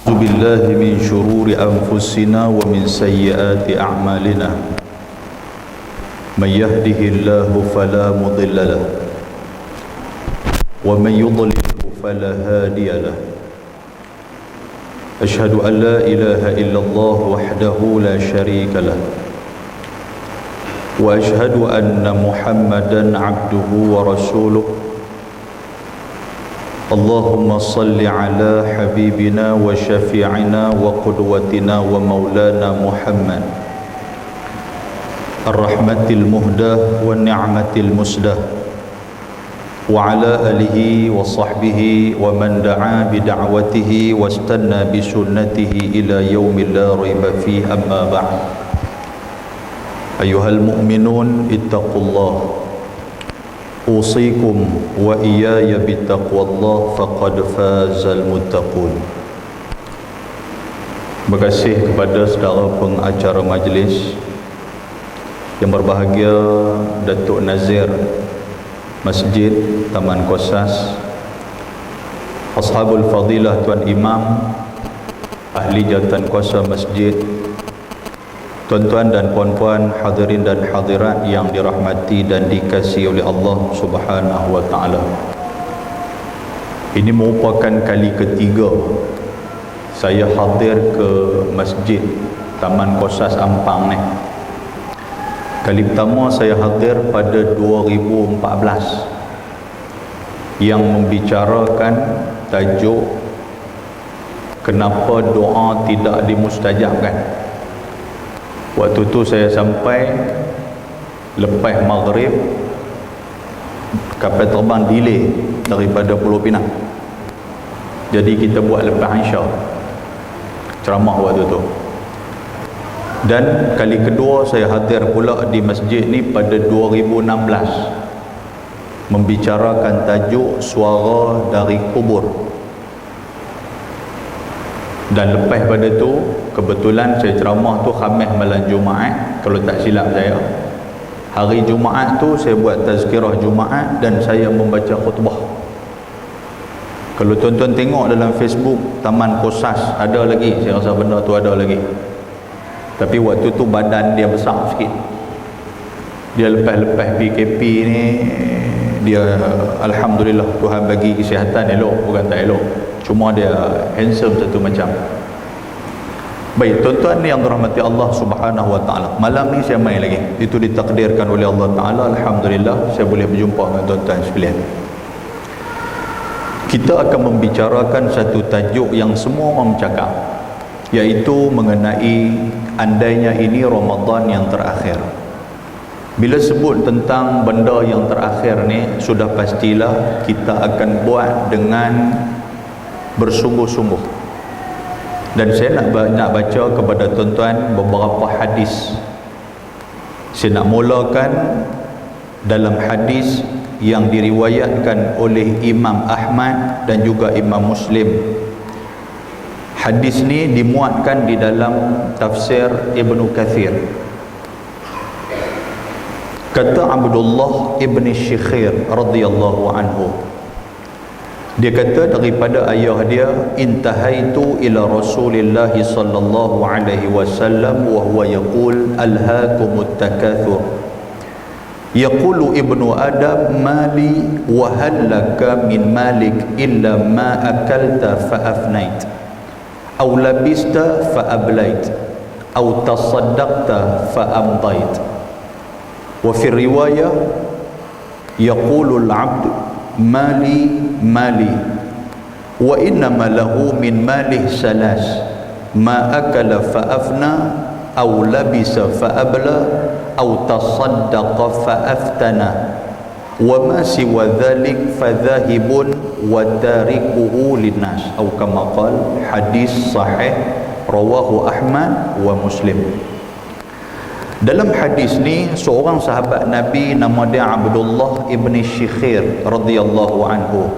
أعوذ بالله من شرور أنفسنا ومن سيئات أعمالنا من يهده الله فلا مضل له ومن يضلل فلا هادي له أشهد أن لا إله إلا الله وحده لا شريك له وأشهد أن محمدا عبده ورسوله اللهم صل على حبيبنا وشفيعنا وقدوتنا ومولانا محمد الرحمة المهداة والنعمة المسداة وعلى آله وصحبه ومن دعا بدعوته واستنى بسنته إلى يوم لا ريب فيه أما بعد أيها المؤمنون اتقوا الله أوصيكم وإياي بتقوى الله فقد فاز المتقون. Terima kasih kepada saudara pengacara majlis yang berbahagia, Datuk Nazir Masjid Taman Kosas, Ashabul Fadilah Tuan Imam, Ahli Jawatan Kuasa Masjid, tuan-tuan dan puan-puan, hadirin dan hadirat yang dirahmati dan dikasihi oleh Allah Subhanahu wa taala. Ini merupakan kali ketiga saya hadir ke Masjid Taman Kosas Ampang ni. Kali pertama saya hadir pada 2014 yang membicarakan tajuk kenapa doa tidak dimustajabkan. Waktu tu saya sampai lepas maghrib, kapal terbang delay daripada Pulau Pinang. Jadi kita buat lepas Isya ceramah waktu tu. Dan kali kedua saya hadir pula di masjid ni pada 2016 membicarakan tajuk suara dari kubur. Dan lepas pada tu kebetulan saya ceramah tu Khamis malam Jumaat, kalau tak silap saya. Hari Jumaat tu saya buat tazkirah Jumaat dan saya membaca khutbah. Kalau tuan-tuan tengok dalam Facebook Taman Kosas, ada lagi, saya rasa benda tu ada lagi. Tapi waktu tu badan dia besar sikit. Dia lepas-lepas PKP ni, dia alhamdulillah Tuhan bagi kesihatan elok, bukan tak elok. Cuma dia handsome satu macam. Baik, tuan-tuan yang dirahmati Allah Subhanahu wa taala. Malam ni saya main lagi. Itu ditakdirkan oleh Allah Taala. Alhamdulillah saya boleh berjumpa dengan tuan-tuan sekalian. Kita akan membicarakan satu tajuk yang semua orang bercakap, iaitu mengenai andainya ini Ramadan yang terakhir. Bila sebut tentang benda yang terakhir ni, sudah pastilah kita akan buat dengan bersungguh-sungguh. Dan saya nak baca kepada tuan-tuan beberapa hadis. Saya nak mulakan dalam hadis yang diriwayatkan oleh Imam Ahmad dan juga Imam Muslim. Hadis ni dimuatkan di dalam tafsir Ibnu Kathir. Kata Abdullah ibn Shikhir radhiyallahu anhu, dia kata daripada ayah dia, intahaitu ila Rasulillah sallallahu alaihi wasallam wa huwa yaqul alhaakumut takathur yaqulu ibnu adam mali wa hal laka min malik illa ma akalta fa afnait aw labista fa ablait aw tasaddaqta fa amdait. Wa fi riwayah yaqulu al-'abd mali mali wa innama lahu min malih salas ma akala fa afna aw labisa fa abla aw tasaddaqa fa aftana wa ma siwa dhalik fa dhahibun wa tarikuhu linnas aw kama qala. Hadis sahih rawahu Ahmad wa Muslim. Dalam hadis ni seorang sahabat Nabi nama dia Abdullah ibn Shikhir radhiyallahu anhu.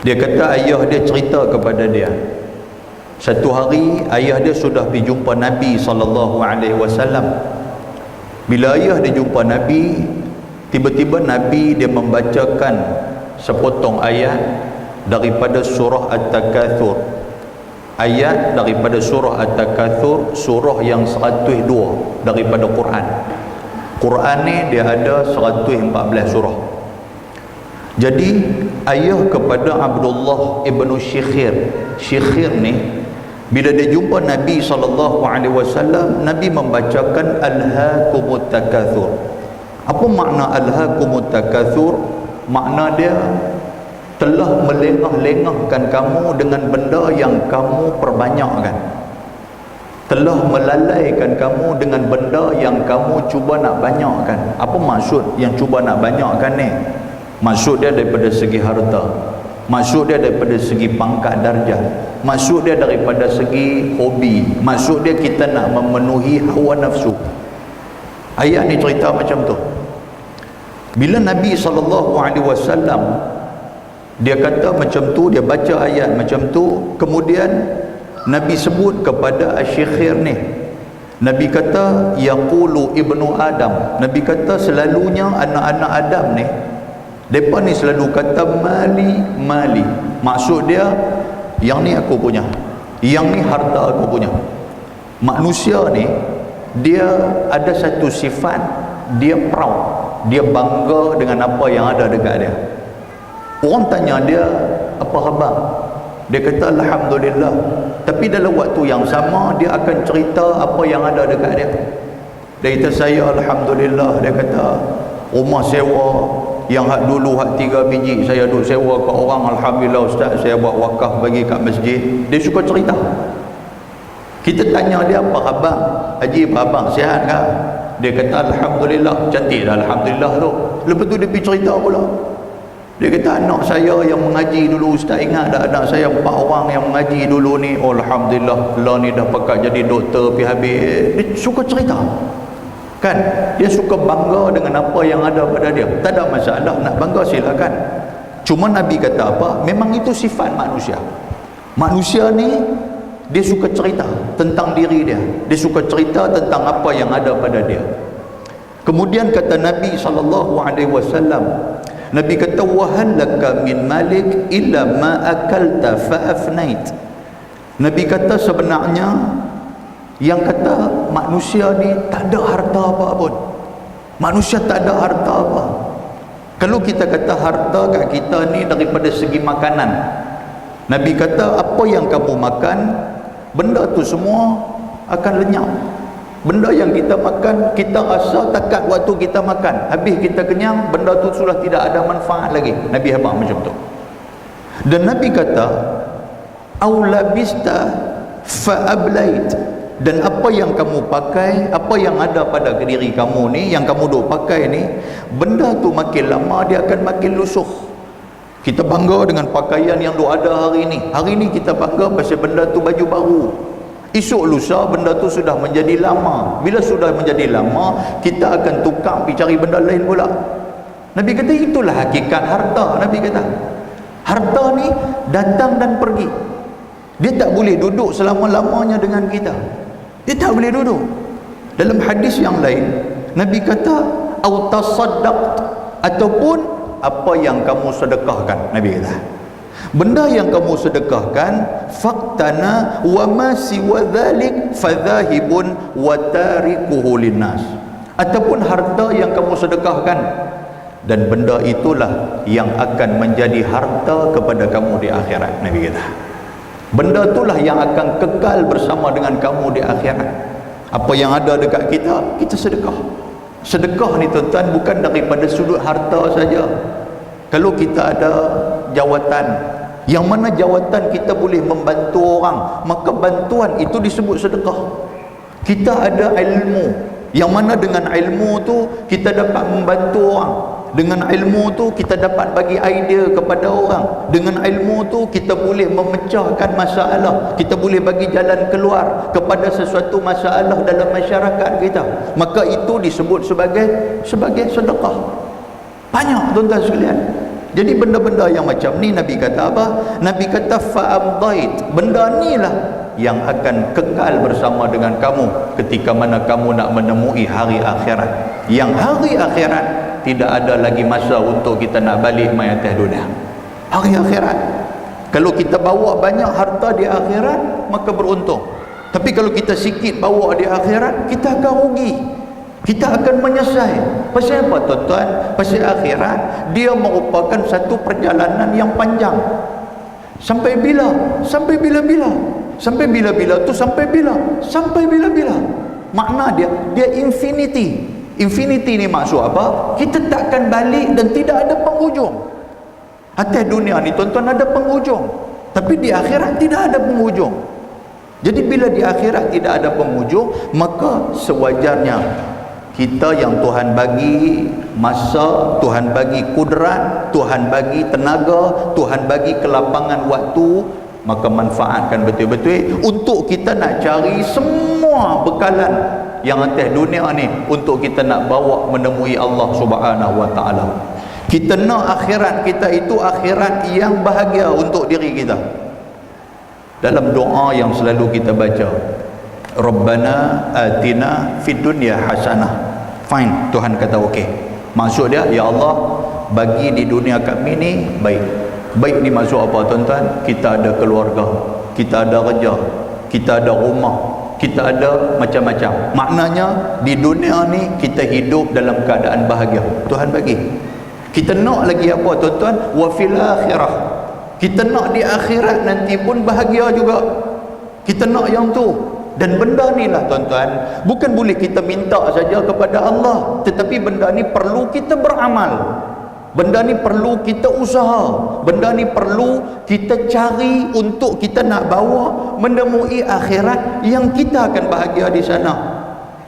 Dia kata ayah dia cerita kepada dia, satu hari ayah dia sudah pergi jumpa Nabi sallallahu alaihi wasallam. Bila ayah dia jumpa Nabi, tiba-tiba Nabi dia membacakan sepotong ayat daripada surah At-Takatsur. ayat daripada surah At-Takatsur, surah yang 102 daripada Quran. Quran ni dia ada 114 surah. Jadi ayah kepada Abdullah ibnu Syikhir ni, bila dia jumpa Nabi SAW, Nabi membacakan Alhaakumut Takatsur. Apa makna Alhaakumut Takatsur? Makna dia telah melengah-lengahkan kamu dengan benda yang kamu perbanyakkan, telah melalaikan kamu dengan benda yang kamu cuba nak banyakkan. Apa maksud yang cuba nak banyakkan ni? Maksud dia daripada segi harta, maksud dia daripada segi pangkat darjah, maksud dia daripada segi hobi, maksud dia kita nak memenuhi hawa nafsu. Ayat ni cerita macam tu. Bila Nabi SAW dia kata macam tu, dia baca ayat macam tu, kemudian Nabi sebut kepada Asy-Syikhir ni, Nabi kata yaqulu ibnu Adam, Nabi kata selalunya anak-anak Adam ni, mereka ni selalu kata mali, mali. Maksud dia, yang ni aku punya, yang ni harta aku punya. Manusia ni, dia ada satu sifat, dia proud, dia bangga dengan apa yang ada dekat dia. Orang tanya dia, apa khabar? Dia kata Alhamdulillah. Tapi dalam waktu yang sama, dia akan cerita apa yang ada dekat dia. Dia kata saya Alhamdulillah, dia kata rumah sewa yang hak dulu hak 3 biji saya duk sewa ke orang, Alhamdulillah Ustaz saya buat wakaf bagi kat masjid. Dia suka cerita. Kita tanya dia apa khabar? Haji apa abang sihat ke? Dia kata Alhamdulillah. Cantik dah Alhamdulillah tu. Lepas tu dia pergi cerita pula. Dia kata anak saya yang mengaji dulu, Ustaz ingat tak anak saya 4 orang yang mengaji dulu ni, oh Alhamdulillah lah ni dah pakat jadi doktor pergi habis. Dia suka cerita kan, dia suka bangga dengan apa yang ada pada dia. Tak ada masalah, nak bangga silakan. Cuma Nabi kata apa, memang itu sifat manusia. Manusia ni dia suka cerita tentang diri dia, dia suka cerita tentang apa yang ada pada dia. Kemudian kata Nabi SAW, Nabi kata wahallaka min malik illa ma akalta fa afnait. Nabi kata sebenarnya yang kata manusia ni tak ada harta apa pun. Manusia tak ada harta apa. Kalau kita kata harta kat kita ni daripada segi makanan, Nabi kata apa yang kamu makan, benda tu semua akan lenyap. Benda yang kita makan, kita rasa takat waktu kita makan, habis kita kenyang, benda tu sudah tidak ada manfaat lagi. Nabi habaq macam tu. Dan Nabi kata au labista fa ablait. Dan apa yang kamu pakai, apa yang ada pada diri kamu ni, yang kamu duk pakai ni, benda tu makin lama dia akan makin lusuh. Kita bangga dengan pakaian yang duk ada hari ni. Hari ni kita bangga pasal benda tu baju baru. Esok lusa benda tu sudah menjadi lama. Bila sudah menjadi lama, kita akan tukar pergi cari benda lain pula. Nabi kata itulah hakikat harta. Nabi kata harta ni datang dan pergi. Dia tak boleh duduk selama-lamanya dengan kita. Dia tak boleh duduk. Dalam hadis yang lain, Nabi kata au tasaddaqt, ataupun apa yang kamu sedekahkan. Nabi kata benda yang kamu sedekahkan, faqtana wa ma siwa dhalik fadhahibun wa tarikuhu linnas, ataupun harta yang kamu sedekahkan, dan benda itulah yang akan menjadi harta kepada kamu di akhirat. Nabi kata benda itulah yang akan kekal bersama dengan kamu di akhirat. Apa yang ada dekat kita, kita sedekah. Sedekah ni tuan-tuan bukan daripada sudut harta saja. Kalau kita ada jawatan, yang mana jawatan kita boleh membantu orang, maka bantuan itu disebut sedekah. Kita ada ilmu, yang mana dengan ilmu tu kita dapat membantu orang. Dengan ilmu tu kita dapat bagi idea kepada orang. Dengan ilmu tu kita boleh memecahkan masalah, kita boleh bagi jalan keluar kepada sesuatu masalah dalam masyarakat kita. Maka itu disebut sebagai sedekah. Banyak tuan-tuan sekalian. Jadi benda-benda yang macam ni Nabi kata apa? Nabi kata fa'amdait. Benda ni lah yang akan kekal bersama dengan kamu ketika mana kamu nak menemui hari akhirat. Yang hari akhirat tidak ada lagi masa untuk kita nak balik mai atas dunia. Hari akhirat Kalau kita bawa banyak harta di akhirat, maka beruntung. Tapi kalau kita sikit bawa di akhirat, kita akan rugi. Kita akan menyesal. Pasal apa tuan-tuan? Pasal akhirat dia merupakan satu perjalanan yang panjang. Sampai bila? Sampai bila-bila. Sampai bila-bila tu sampai bila? Sampai bila-bila. Makna dia infinity. Infinity ni maksud apa? Kita takkan balik dan tidak ada penghujung. Atas dunia ni tuan-tuan ada penghujung, tapi di akhirat tidak ada penghujung. Jadi bila di akhirat tidak ada penghujung, maka sewajarnya kita yang Tuhan bagi masa, Tuhan bagi kudrat, Tuhan bagi tenaga, Tuhan bagi kelapangan waktu, maka manfaatkan betul-betul untuk kita nak cari semua bekalan yang atas dunia ni untuk kita nak bawa menemui Allah Subhanahu wa taala. Kita nak akhirat kita itu akhirat yang bahagia untuk diri kita. Dalam doa yang selalu kita baca, Rabbana atina fid dunya hasanah. Fine, Tuhan kata okey. Maksud dia, ya Allah, bagi di dunia kami ni baik. Baik ni maksud apa tuan-tuan? Kita ada keluarga, kita ada kerja, kita ada rumah, kita ada macam-macam. Maknanya di dunia ni kita hidup dalam keadaan bahagia. Tuhan bagi. Kita nak lagi apa tuan-tuan? Wa fil akhirah. Kita nak di akhirat nanti pun bahagia juga. Kita nak yang tu. Dan benda ni lah tuan-tuan, bukan boleh kita minta saja kepada Allah, tetapi benda ni perlu kita beramal. Benda ni perlu kita usaha. Benda ni perlu kita cari untuk kita nak bawa menemui akhirat yang kita akan bahagia di sana.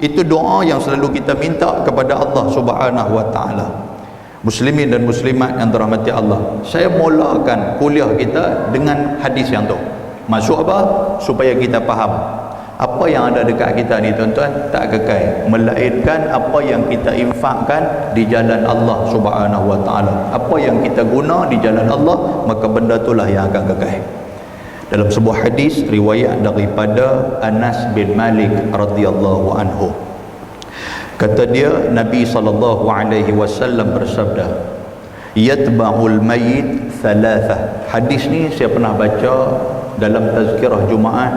Itu doa yang selalu kita minta kepada Allah Subhanahu wa taala. Muslimin dan muslimat yang dirahmati Allah, saya mulakan kuliah kita dengan hadis yang tu. Maksud apa? Supaya kita faham apa yang ada dekat kita ni tuan-tuan tak kekal, melainkan apa yang kita infakkan di jalan Allah Subhanahu wa taala. Apa yang kita guna di jalan Allah, maka benda itulah yang akan kekal. Dalam sebuah hadis riwayat daripada Anas bin Malik radhiyallahu anhu, kata dia, Nabi SAW bersabda, yatba'ul mayyit thalatha. Hadis ni saya pernah baca dalam tazkirah Jumaat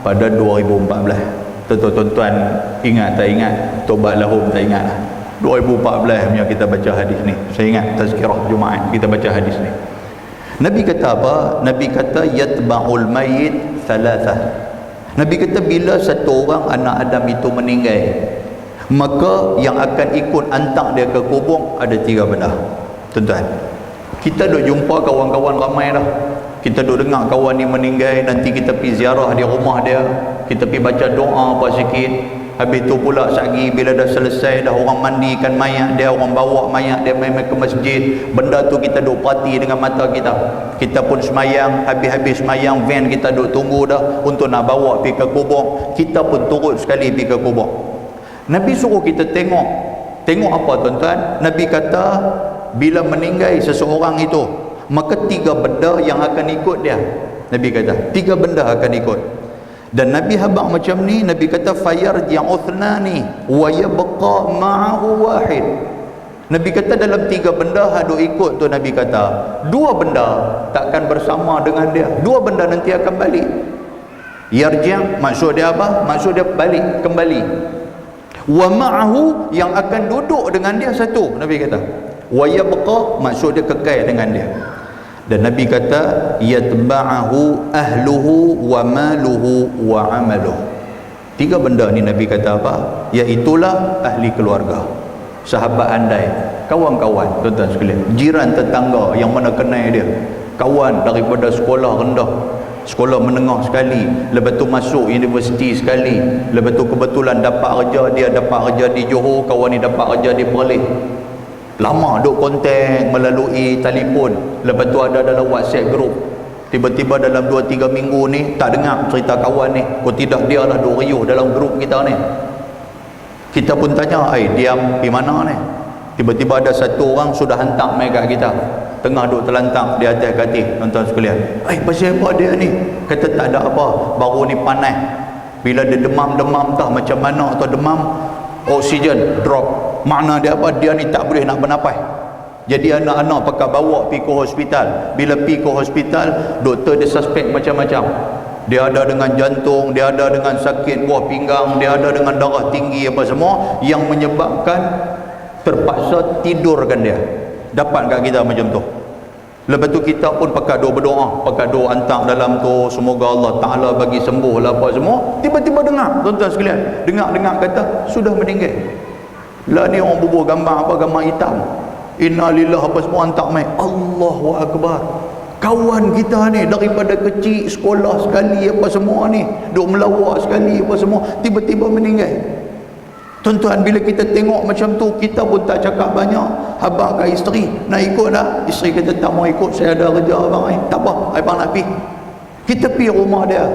pada 2014. Tuan-tuan ingat tak ingat? Tobat lahum tak ingat lah. 2014 punya kita baca hadis ni. Saya ingat tazkirah Jumaat kita baca hadis ni. Nabi kata apa? Nabi kata yatba'ul mayyit thalatha. Nabi kata bila satu orang anak Adam itu meninggal, maka yang akan ikut hantar dia ke kubur ada 3 benda. Tuan-tuan, kita duk jumpa kawan-kawan ramai dah. Kita duk dengar kawan ni meninggal, nanti kita pergi ziarah di rumah dia, kita pergi baca doa apa sikit. Habis tu pula sehari bila dah selesai dah, orang mandikan mayat dia, orang bawa mayat dia main ke masjid, benda tu kita duk perhati dengan mata kita. Kita pun semayang, habis-habis semayang van kita duk tunggu dah untuk nak bawa pergi ke kubur. Kita pun turut sekali pergi ke kubur. Nabi suruh kita tengok apa tuan-tuan? Nabi kata bila meninggal seseorang itu, maka 3 benda yang akan ikut dia. Nabi kata 3 benda akan ikut. Dan Nabi habaq macam ni, Nabi kata fayarji'u thnani wa yabqa ma'ahu wahid. Nabi kata dalam 3 benda haduk ikut tu, Nabi kata 2 benda takkan bersama dengan dia. 2 benda nanti akan balik. Yarji' maksud dia apa? Maksud dia balik, kembali. Wa ma'ahu yang akan duduk dengan dia satu, Nabi kata. Wa yabqa maksud dia kekal dengan dia. Dan Nabi kata yatba'ahu ahluhu wa maluhu wa amaluhu. 3 benda ni Nabi kata apa? Iaitulah ahli keluarga, sahabat andai, kawan-kawan, tuan-tuan sekalian, jiran tetangga yang mana kenal dia, kawan daripada sekolah rendah, sekolah menengah sekali, lepas tu masuk universiti sekali, lepas tu kebetulan dapat kerja, dia dapat kerja di Johor, kawan ni dapat kerja di Perlis. Lama duk kontak melalui telefon, lepas tu ada dalam WhatsApp group. Tiba-tiba dalam 2-3 minggu ni tak dengar cerita kawan ni. Kau tidak, dia lah duk riuh dalam grup kita ni. Kita pun tanya, diam di mana ni? Tiba-tiba ada satu orang sudah hantar mai kat kita, tengah duk terlantak di atas katil, tuan-tuan sekalian. Pasal apa dia ni? Kata tak ada apa, baru ni panas. Bila dia demam-demam tak macam mana, atau demam, oksigen drop. Makna dia apa? Dia ni tak boleh nak bernafas. Jadi anak-anak pakai bawa pergi ke hospital. Bila pergi ke hospital, doktor dia suspek macam-macam. Dia ada dengan jantung, dia ada dengan sakit buah pinggang, dia ada dengan darah tinggi apa semua, yang menyebabkan terpaksa tidurkan dia. Dapat kat kita macam tu. Lepas tu kita pun pakai doa berdoa, pakai doa hantar dalam tu, semoga Allah Ta'ala bagi sembuh lah apa semua. Tiba-tiba dengar, tuan-tuan sekalian, dengar kata sudah meninggal. Lah ni orang bubuh gambar apa, gambar hitam. Inna lillahi apa semua hantar mai. Allahu Akbar. Kawan kita ni daripada kecil sekolah sekali apa semua ni, duk melawak sekali apa semua, tiba-tiba meninggal. Tuan-tuan, bila kita tengok macam tu, kita pun tak cakap banyak. Abang kat isteri, nak ikut tak? Isteri kata tak mau ikut, saya ada kerja abang. Tak apa, abang nak pergi. Kita pergi rumah dia.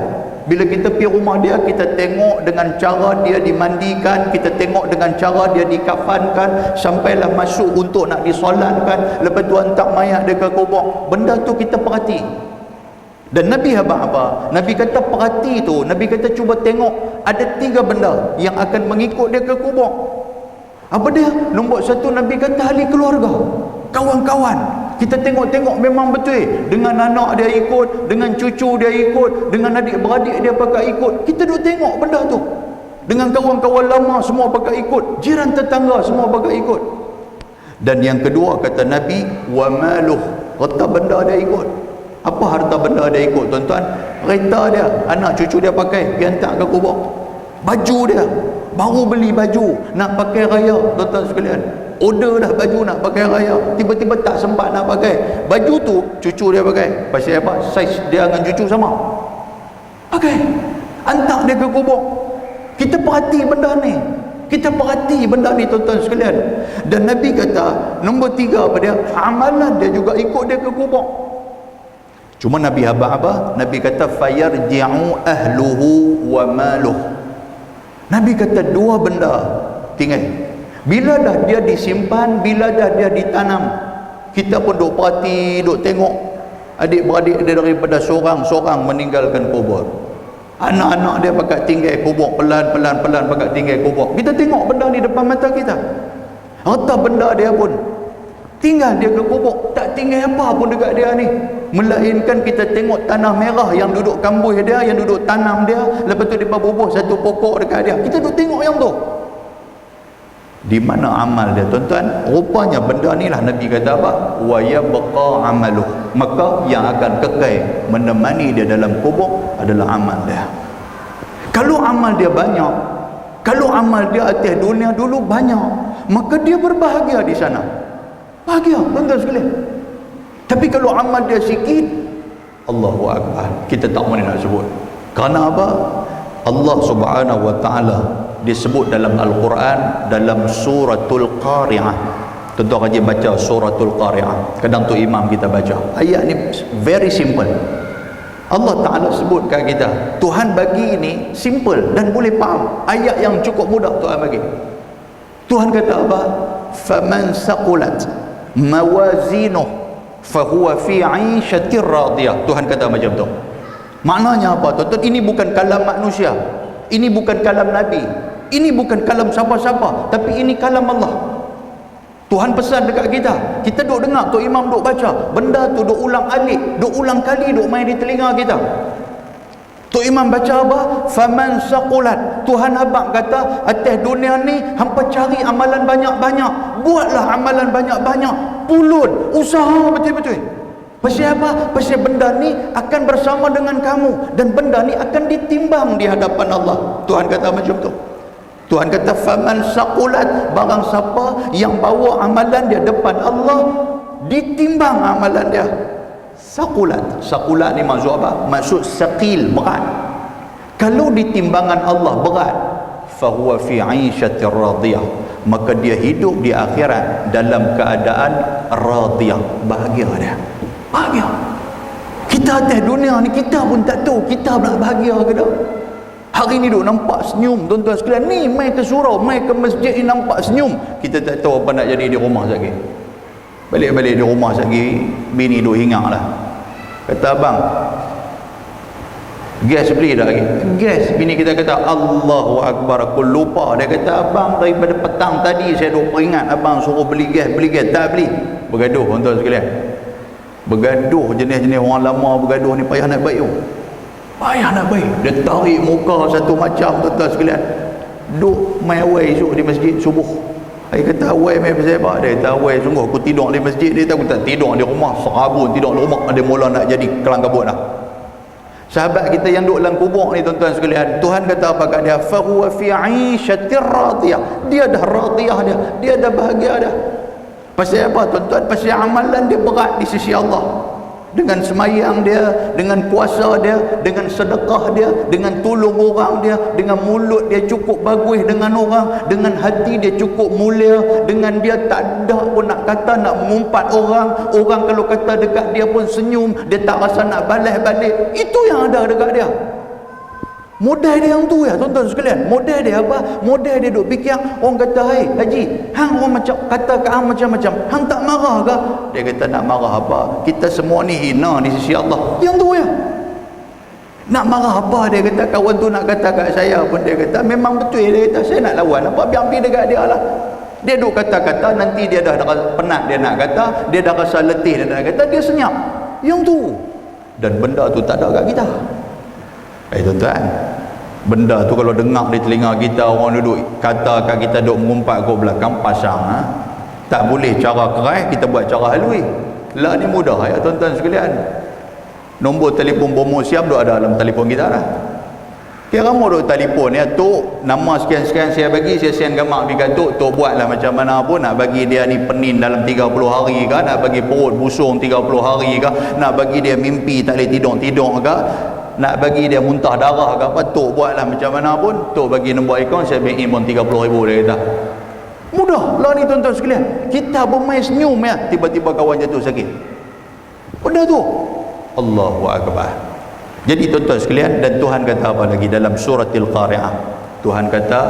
Bila kita pergi rumah dia, kita tengok dengan cara dia dimandikan, kita tengok dengan cara dia dikafankan, sampailah masuk untuk nak disolatkan, lepas tu hantar mayat dia ke kubur. Benda tu kita perhati. Dan Nabi apa? Nabi kata perhati tu, Nabi kata cuba tengok, ada 3 benda yang akan mengikut dia ke kubur. Apa dia? Nombor 1, Nabi kata ahli keluarga, kawan-kawan. Kita tengok-tengok memang betul. Dengan anak dia ikut, dengan cucu dia ikut, dengan adik-beradik dia pakai ikut. Kita duk tengok benda tu. Dengan kawan-kawan lama semua pakai ikut, jiran tetangga semua pakai ikut. Dan yang kedua kata Nabi, wa maluh, harta benda dia ikut. Apa harta benda dia ikut, tuan-tuan? Kereta dia, anak cucu dia pakai, dia hantar ke kubur. Baju dia, baru beli baju nak pakai raya, tuan-tuan sekalian. Order dah baju nak pakai raya, tiba-tiba tak sempat nak pakai. Baju tu cucu dia pakai. Pasal apa? Saiz dia dengan cucu sama. Pakai. Hantar dia ke kubur. Kita perhati benda ni. Kita perhati benda ni, tuan-tuan sekalian. Dan Nabi kata, nombor 3 apa dia? Amalan dia juga ikut dia ke kubur. Cuma Nabi apa? Nabi kata fayarji'u ahluhu wa maluh. Nabi kata 2 benda tinggal. Bila dah dia disimpan, bila dah dia ditanam, kita pun duk perhati, duk tengok adik-beradik dia daripada seorang-seorang meninggalkan kubur. Anak-anak dia pakat tinggal kubur, pelan-pelan pakat tinggal kubur. Kita tengok benda ni depan mata kita. Harta benda dia pun tinggal dia ke kubur, tak tinggal apa pun dekat dia ni. Melainkan kita tengok tanah merah yang duduk kambuh dia, yang duduk tanam dia, lepas tu dia bubuh satu pokok dekat dia. Kita duk tengok yang tu. Di mana amal dia, tuan-tuan? Rupanya benda ni lah Nabi kata apa? Wa yabqa amaluh. Maka yang akan kekal menemani dia dalam kubur adalah amal dia. Kalau amal dia banyak, kalau amal dia atas dunia dulu banyak, maka dia berbahagia di sana. Bahagia, tuan-tuan sekalian. Tapi kalau amal dia sikit, Allahu Akbar, kita tak boleh nak sebut. Kerana apa? Allah Subhanahu wa ta'ala disebut dalam Al-Quran dalam suratul Qari'ah. Tuan-tuan rajin baca suratul Qari'ah. Kadang tu imam kita baca. Ayat ni very simple. Allah Ta'ala sebut kat kita, Tuhan bagi ni simple dan boleh faham. Ayat yang cukup mudah Tuhan bagi. Tuhan kata apa? Faman saqulat mawazinuh fahuwa fi 'ishatir radiyah. Tuhan kata macam tu. Maknanya apa, tuan-tuan? Ini bukan kalam manusia, ini bukan kalam Nabi, ini bukan kalam siapa-siapa, tapi ini kalam Allah. Tuhan pesan dekat kita, kita duk dengar Tok Imam duk baca, benda tu duk ulang alik, duk ulang kali, duk main di telinga kita. Tok Imam baca apa? Faman saqulat. Tuhan abang kata, atas dunia ni hampa cari amalan banyak-banyak, buatlah amalan banyak-banyak, pulut, usaha betul-betul. Pasal apa? Pasal benda ni akan bersama dengan kamu, dan benda ni akan ditimbang di hadapan Allah. Tuhan kata macam tu. Tuhan kata faman saqulat, barang siapa yang bawa amalan dia depan Allah, ditimbang amalan dia. Saqulat. Saqulat ni maksud apa? Maksud saqil, berat. Kalau di timbangan Allah berat, fahuwa fi 'ishatir radiyah, maka dia hidup di akhirat dalam keadaan radiyah, bahagia dia. Bahagia. Kita atas dunia ni kita pun tak tahu kita nak bahagia ke tak. Hari ni duk nampak senyum, tuan-tuan sekalian, ni mai ke surau, mai ke masjid ni nampak senyum, kita tak tahu apa nak jadi di rumah lagi. Balik-balik di rumah lagi, bini duk hingar lah. Kata abang, gas beli dah lagi. Gas, bini kita kata Allahu Akbar, aku lupa. Dia kata abang daripada petang tadi saya duk peringat abang suruh beli gas, tak beli. bergaduh tuan-tuan sekalian. Bergaduh, jenis-jenis orang lama bergaduh ni payah nak baik. Payah nak baik. Dia tarik muka satu macam tuan-tuan sekalian. Duk main awal esok di masjid subuh. Dia kata awal main pasal apa? Dia kata awal sungguh aku tidur di masjid. Dia kata aku tak tidur di rumah. Serabun tidur di rumah. Dia mula nak jadi kelang kabut dah. Sahabat kita yang duduk dalam kubur ni tuan-tuan sekalian, Tuhan kata apa kat dia? Fahuwa fi 'aishatir radiyah. Dia dah radiyah dia. Dia dah bahagia dah. Pasal apa tuan-tuan? Pasal amalan dia berat di sisi Allah. Dengan semayang dia, dengan puasa dia, dengan sedekah dia, dengan tolong orang dia, dengan mulut dia cukup bagus dengan orang, dengan hati dia cukup mulia, dengan dia tak ada pun nak kata nak mengumpat orang. Orang kalau kata dekat dia pun senyum, dia tak rasa nak balas balik. Itu yang ada dekat dia. Modal dia yang tu ya tuan-tuan sekalian. Modal dia apa? Modal dia duk fikir orang kata, "Hai haji, hang orang macam kata ke hang macam-macam. Hang tak marah ke?" Dia kata, "Nak marah apa? Kita semua ni hina di sisi Allah." Yang tu ya. Nak marah apa? Dia kata kawan tu nak kata kat saya pun dia kata memang betul. Dia kata saya nak lawan apa? Biar pergi dekat dia lah. Dia duk kata-kata, nanti dia dah penat dia nak kata, dia dah rasa letih dia nak kata, dia senyap. Yang tu. Dan benda tu tak ada kat kita. Tuan-tuan, benda tu kalau dengar di telinga kita, orang duduk kata kat kita, duduk mengumpat ke belakang pasang, tak boleh cara keras, kita buat cara halui. Lah ni mudah ya tuan-tuan sekalian. Nombor telefon bomo siap duk ada dalam telefon kita dah. Kira mau duk telefon ya, tok nama sekian-sekian saya bagi, saya send gambar dekat tok buatlah macam mana pun, nak bagi dia ni penin dalam 30 hari ke, nak bagi perut busung 30 hari ke, nak bagi dia mimpi tak boleh tidur-tidur ke, nak bagi dia muntah darah ke apa, tok buatlah macam mana pun, tok bagi nombor akaun, saya bagi pun 30,000 dia kata. Mudah lah ni tuan-tuan sekalian. Kita bermain senyum ya, tiba-tiba kawan jatuh sakit. Benda tu. Allahu Akbar. Jadi tuan-tuan sekalian, dan Tuhan kata apa lagi dalam suratil Qari'ah? Tuhan kata,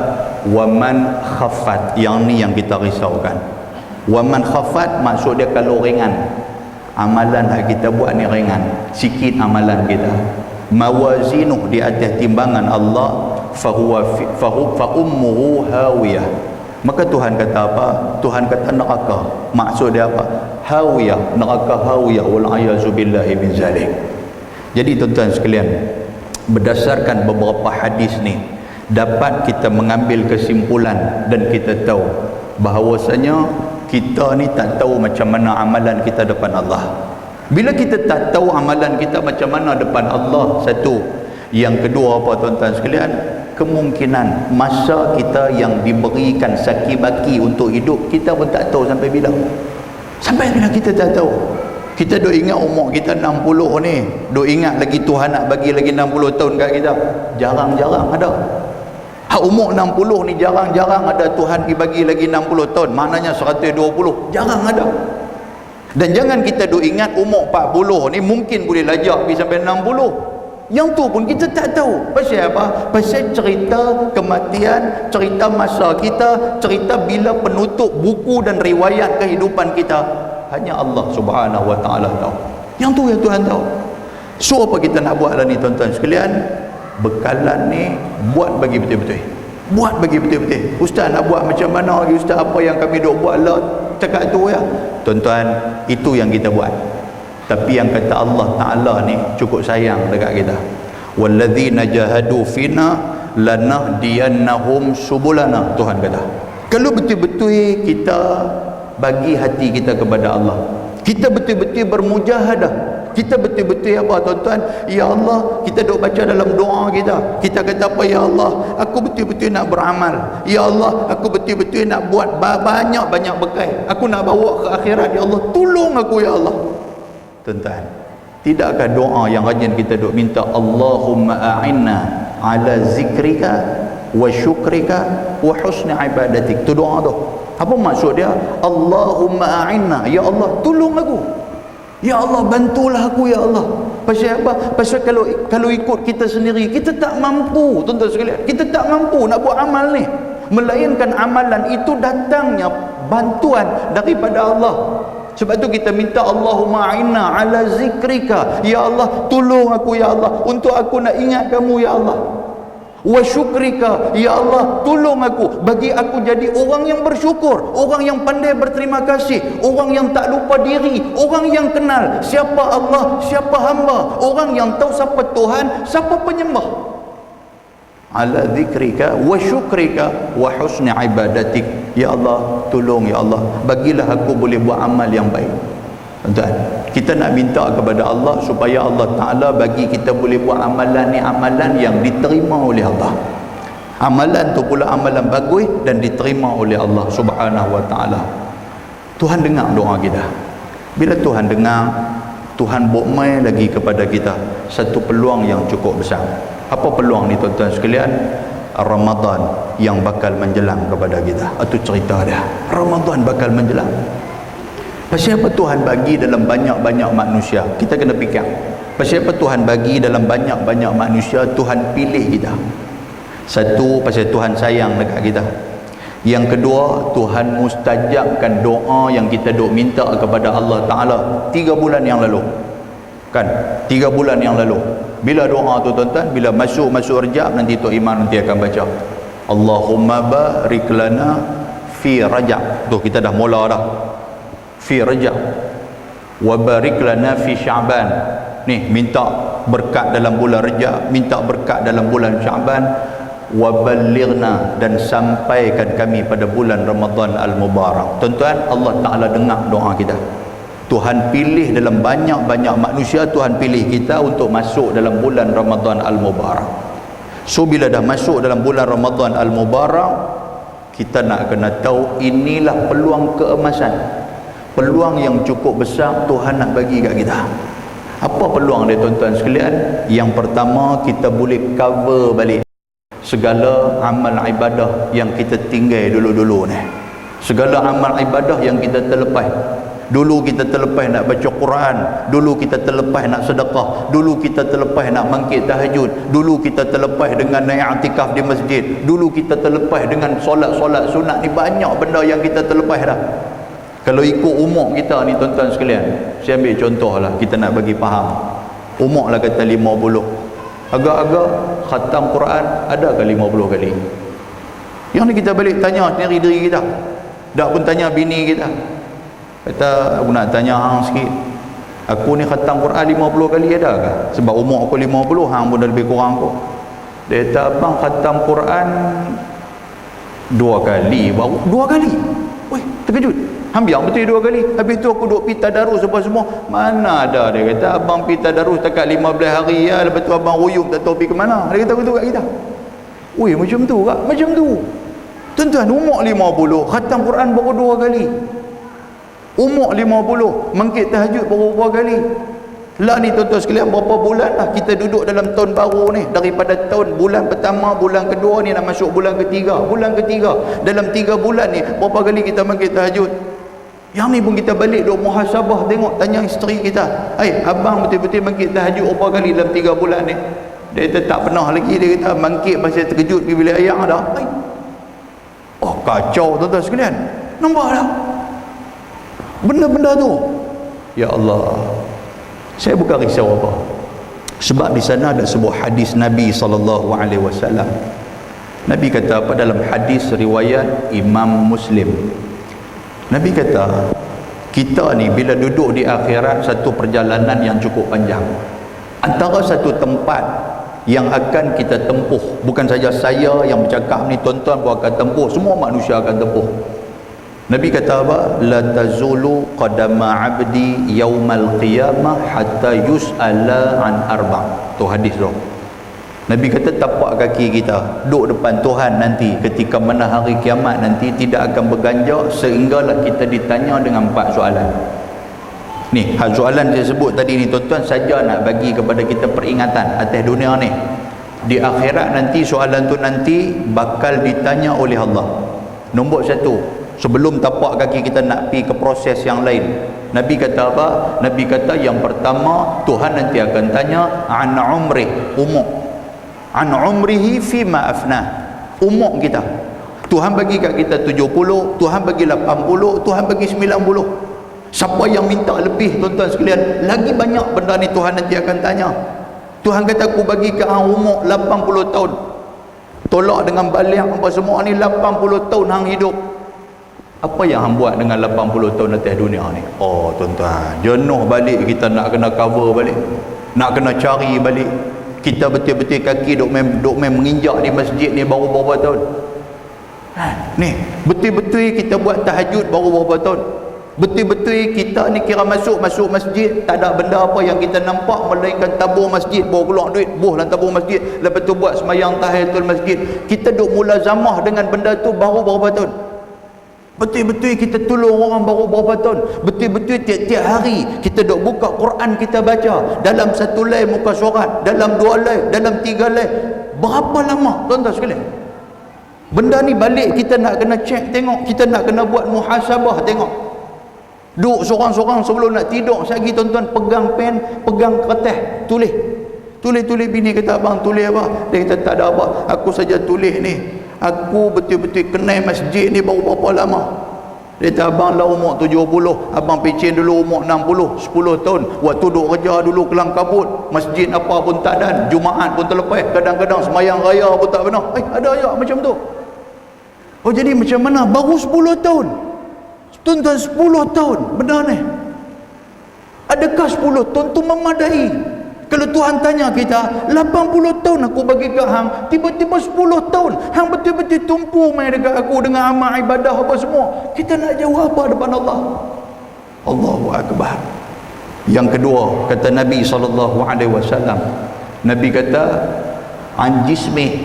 "Waman khaffat." Yang ni yang kita risaukan. Waman khaffat maksud dia kalau ringan. Amalan yang kita buat ni ringan. Sikit amalan kita. Mawazinuh di atas timbangan Allah, fa ummuhu hawiyah. Maka Tuhan kata apa? Tuhan kata neraka. Maksud dia apa? Hawiyah, neraka hawiyah, wal ayazu billahi min zalik. Jadi tuan-tuan sekalian, berdasarkan beberapa hadis ni dapat kita mengambil kesimpulan, dan kita tahu bahawasanya kita ni tak tahu macam mana amalan kita depan Allah. Bila kita tak tahu amalan kita macam mana depan Allah, satu. Yang kedua apa tuan-tuan sekalian? Kemungkinan masa kita yang diberikan saki-baki untuk hidup, kita pun tak tahu sampai bila. Sampai bila kita tak tahu. Kita duk ingat umur kita 60 ni, duk ingat lagi Tuhan nak bagi lagi 60 tahun kat kita. Jarang-jarang ada. Hak umur 60 ni jarang-jarang ada Tuhan dibagi lagi 60 tahun. Maknanya 120. Jarang ada. Dan jangan kita duk ingat umur 40 ni mungkin boleh lajak pergi sampai 60. Yang tu pun kita tak tahu. Pasal apa? Pasal cerita kematian, cerita masa kita, cerita bila penutup buku dan riwayat kehidupan kita, hanya Allah Subhanahu wa taala tahu. Yang tu yang Tuhan tahu. So apa kita nak buat lah ni tuan-tuan sekalian? Bekalan ni buat bagi betul-betul. Buat bagi betul-betul. Ustaz nak buat macam mana lagi ustaz? Apa yang kami duk buat lah cakap tu ya. Tuan-tuan, itu yang kita buat. Tapi yang kata Allah Ta'ala ni cukup sayang dekat kita. Walladzina jahadu fina lanahdiyannahum subulana. Tuhan kata, kalau betul-betul kita bagi hati kita kepada Allah, kita betul-betul bermujahadah, kita betul-betul apa tuan-tuan, ya Allah, kita duk baca dalam doa kita, kita kata apa, ya Allah, aku betul-betul nak beramal, ya Allah, aku betul-betul nak buat banyak-banyak bekal, aku nak bawa ke akhirat, ya Allah, tolong aku ya Allah. Tuan-tuan, tidakkah doa yang rajin kita duk minta, Allahumma a'inna ala zikrika wa syukrika wa husni ibadatik? Tu doa tu. Apa maksud dia? Allahumma a'inna, ya Allah, tolong aku. Ya Allah, bantulah aku ya Allah. Pasal apa? Pasal kalau ikut kita sendiri, kita tak mampu, tuan-tuan sekalian. Kita tak mampu nak buat amal ni. Melainkan amalan itu datangnya bantuan daripada Allah. Sebab tu kita minta Allahumma a'inna ala zikrika. Ya Allah, tolong aku ya Allah, untuk aku nak ingat kamu ya Allah. wa syukrika, ya Allah tolong aku, bagi aku jadi orang yang bersyukur, orang yang pandai berterima kasih, orang yang tak lupa diri, orang yang kenal siapa Allah, siapa hamba, orang yang tahu siapa Tuhan, siapa penyembah. Ala zikrika wa syukrika wa husni ibadatik, ya Allah tolong, ya Allah bagilah aku boleh buat amal yang baik. Tuan, kita nak minta kepada Allah supaya Allah Ta'ala bagi kita boleh buat amalan ni, amalan yang diterima oleh Allah. Amalan tu pula amalan bagus dan diterima oleh Allah Subhanahu Wa Ta'ala. Tuhan dengar doa kita. Bila Tuhan dengar, Tuhan buat lagi kepada kita satu peluang yang cukup besar. Apa peluang ni tuan-tuan sekalian? Ramadan yang bakal menjelang kepada kita. Itu cerita dia. Ramadan bakal menjelang. Pasal apa Tuhan bagi dalam banyak-banyak manusia? Kita kena fikir. Pasal apa Tuhan bagi dalam banyak-banyak manusia, Tuhan pilih kita? Satu, pasal Tuhan sayang dekat kita. Yang kedua, Tuhan mustajabkan doa yang kita duk minta kepada Allah Ta'ala 3 bulan yang lalu. Kan? 3 bulan yang lalu. Bila doa tu tuan-tuan, bila masuk Rajab, nanti Tok Iman nanti akan baca Allahumma barik lana fi Rajab. Tu kita dah mula dah. Fi Rajab wa barik lana fi Sya'ban. Ni minta berkat dalam bulan Rajab, minta berkat dalam bulan Sya'ban. Wa ballighna, dan sampaikan kami pada bulan Ramadan al-Mubarak. Tuan-tuan, Allah Ta'ala dengar doa kita. Tuhan pilih dalam banyak-banyak manusia, Tuhan pilih kita untuk masuk dalam bulan Ramadan al-Mubarak. So bila dah masuk dalam bulan Ramadan al-Mubarak, kita nak kena tahu inilah peluang keemasan, peluang yang cukup besar Tuhan nak bagi kat kita. Apa peluang dia tuan-tuan sekalian? Yang pertama, kita boleh cover balik segala amal ibadah yang kita tinggal dulu-dulu ni. Segala amal ibadah yang kita terlepas. Dulu kita terlepas nak baca Quran, dulu kita terlepas nak sedekah, dulu kita terlepas nak bangkit tahajud, dulu kita terlepas dengan naik i'tikaf di masjid, dulu kita terlepas dengan solat-solat sunat. Ni banyak benda yang kita terlepas dah. Kalau ikut umur kita ni tuan-tuan sekalian, saya ambil contoh lah, kita nak bagi faham. Umur lah kata 50. Agak-agak khatam Quran ada ke 50 kali? Yang ni kita balik tanya sendiri diri kita. Tak pun tanya bini kita. Kata, aku nak tanya hang sikit. Aku ni khatam Quran 50 kali ada ke? Sebab umur aku 50, hang pun dah lebih kurang aku. Dia kata, abang khatam Quran 2 kali baru. 2 kali? Weh, terkejut. Ambil betul 2 kali. Habis tu aku duk pergi tadarus apa semua. Mana ada, dia kata abang pergi tadarus dekat 15 hari ya, lepas tu abang ruyuk tak tahu pergi ke mana. Dia kata begitu kat kita. Weh, macam tu kak, macam tu. Tuan-tuan, umur 50 khatam Quran baru 2 kali. Umur 50 mangkit tahajud baru berapa kali. Lah ni tuan-tuan sekalian, berapa bulan lah kita duduk dalam tahun baru ni. Daripada tahun bulan pertama, bulan kedua ni nak masuk bulan ketiga. Bulan ketiga, dalam 3 bulan ni berapa kali kita mangkit tahajud? Yang ni pun kita balik duk muhasabah, tengok, tanya isteri kita, abang betul-betul mangkit tahajud berapa kali dalam 3 bulan ni? Dia kata tak pernah lagi. Dia kata mangkit pasal terkejut pergi bilik ayah dah. Oh kacau tuan-tuan sekalian. Nampak tak benda-benda tu? Ya Allah, saya bukan risau apa. Sebab di sana ada sebuah hadis Nabi SAW. Nabi kata apa dalam hadis riwayat Imam Muslim? Nabi kata, kita ni bila duduk di akhirat, satu perjalanan yang cukup panjang. Antara satu tempat yang akan kita tempuh, bukan saja saya yang bercakap ni, tuan-tuan pun akan tempuh, semua manusia akan tempuh. Nabi kata apa? La tazulu qadama abdi yaumal qiyamah hatta yus'ala an arba'. Tu hadis tu. Nabi kata tapak kaki kita duduk depan Tuhan nanti ketika mana hari kiamat nanti tidak akan berganjak sehinggalah kita ditanya dengan 4 soalan. Ni, soalan saya sebut tadi ni tuan-tuan saja nak bagi kepada kita peringatan atas dunia ni. Di akhirat nanti soalan tu nanti bakal ditanya oleh Allah. Nombor 1, sebelum tapak kaki kita nak pergi ke proses yang lain, Nabi kata apa? Nabi kata yang pertama, Tuhan nanti akan tanya an umri, umur. An umrihi fima afna, umur kita. Tuhan bagi kat kita 70, Tuhan bagi 80, Tuhan bagi 90. Siapa yang minta lebih tuan-tuan sekalian, lagi banyak benda ni Tuhan nanti akan tanya. Tuhan kata aku bagi ke hang umur 80 tahun. tolak dengan balik apa semua ni. 80 tahun hang hidup. Apa yang hang buat dengan 80 tahun atas dunia ni? Oh tuan-tuan, jenuh balik kita nak kena cover balik, nak kena cari balik. Kita betul-betul kaki duk main menginjak di masjid ni baru berapa tahun. Ni betul-betul kita buat tahajud baru berapa tahun. Betul-betul kita ni kira masuk masjid, tak ada benda apa yang kita nampak melainkan tabur masjid, bawa keluar duit, buh dalam tabur masjid, lepas tu buat sembahyang tahiyatul masjid. Kita duk mulazamah dengan benda tu baru berapa tahun. Betul-betul kita tolong orang baru berapa tahun. Betul-betul tiap-tiap hari kita duk buka Quran, kita baca dalam satu lain muka surat, dalam 2 lain, dalam 3 lain. Berapa lama tuan-tuan sekalian? Benda ni balik kita nak kena check tengok, kita nak kena buat muhasabah tengok. Duk seorang-seorang sebelum nak tidur sekali tuan-tuan pegang pen, pegang kertas, tulis bini kata, abang tulis apa? Dia kata tak ada apa, aku saja tulis ni, aku betul-betul kenal masjid ni baru berapa lama. Dia kata abang lah umur 70, abang picin dulu umur 60, 10 tahun waktu duk kerja dulu kelang kabut, masjid apa pun tak ada, Jumaat pun terlepas, kadang-kadang semayang raya pun tak benar. Ada ayat macam tu. Oh jadi macam mana? Baru 10 tahun tuan-tuan, 10 tahun benda ni. Adakah 10 tahun tu memadai? Kalau Tuhan tanya kita 80 tahun aku bagi kat hang, tiba-tiba 10 tahun hang betul-betul tumpu main dekat aku dengan amal ibadah apa semua, kita nak jawab apa depan Allah? Allahu Akbar. Yang kedua kata Nabi SAW, Nabi kata an jismi,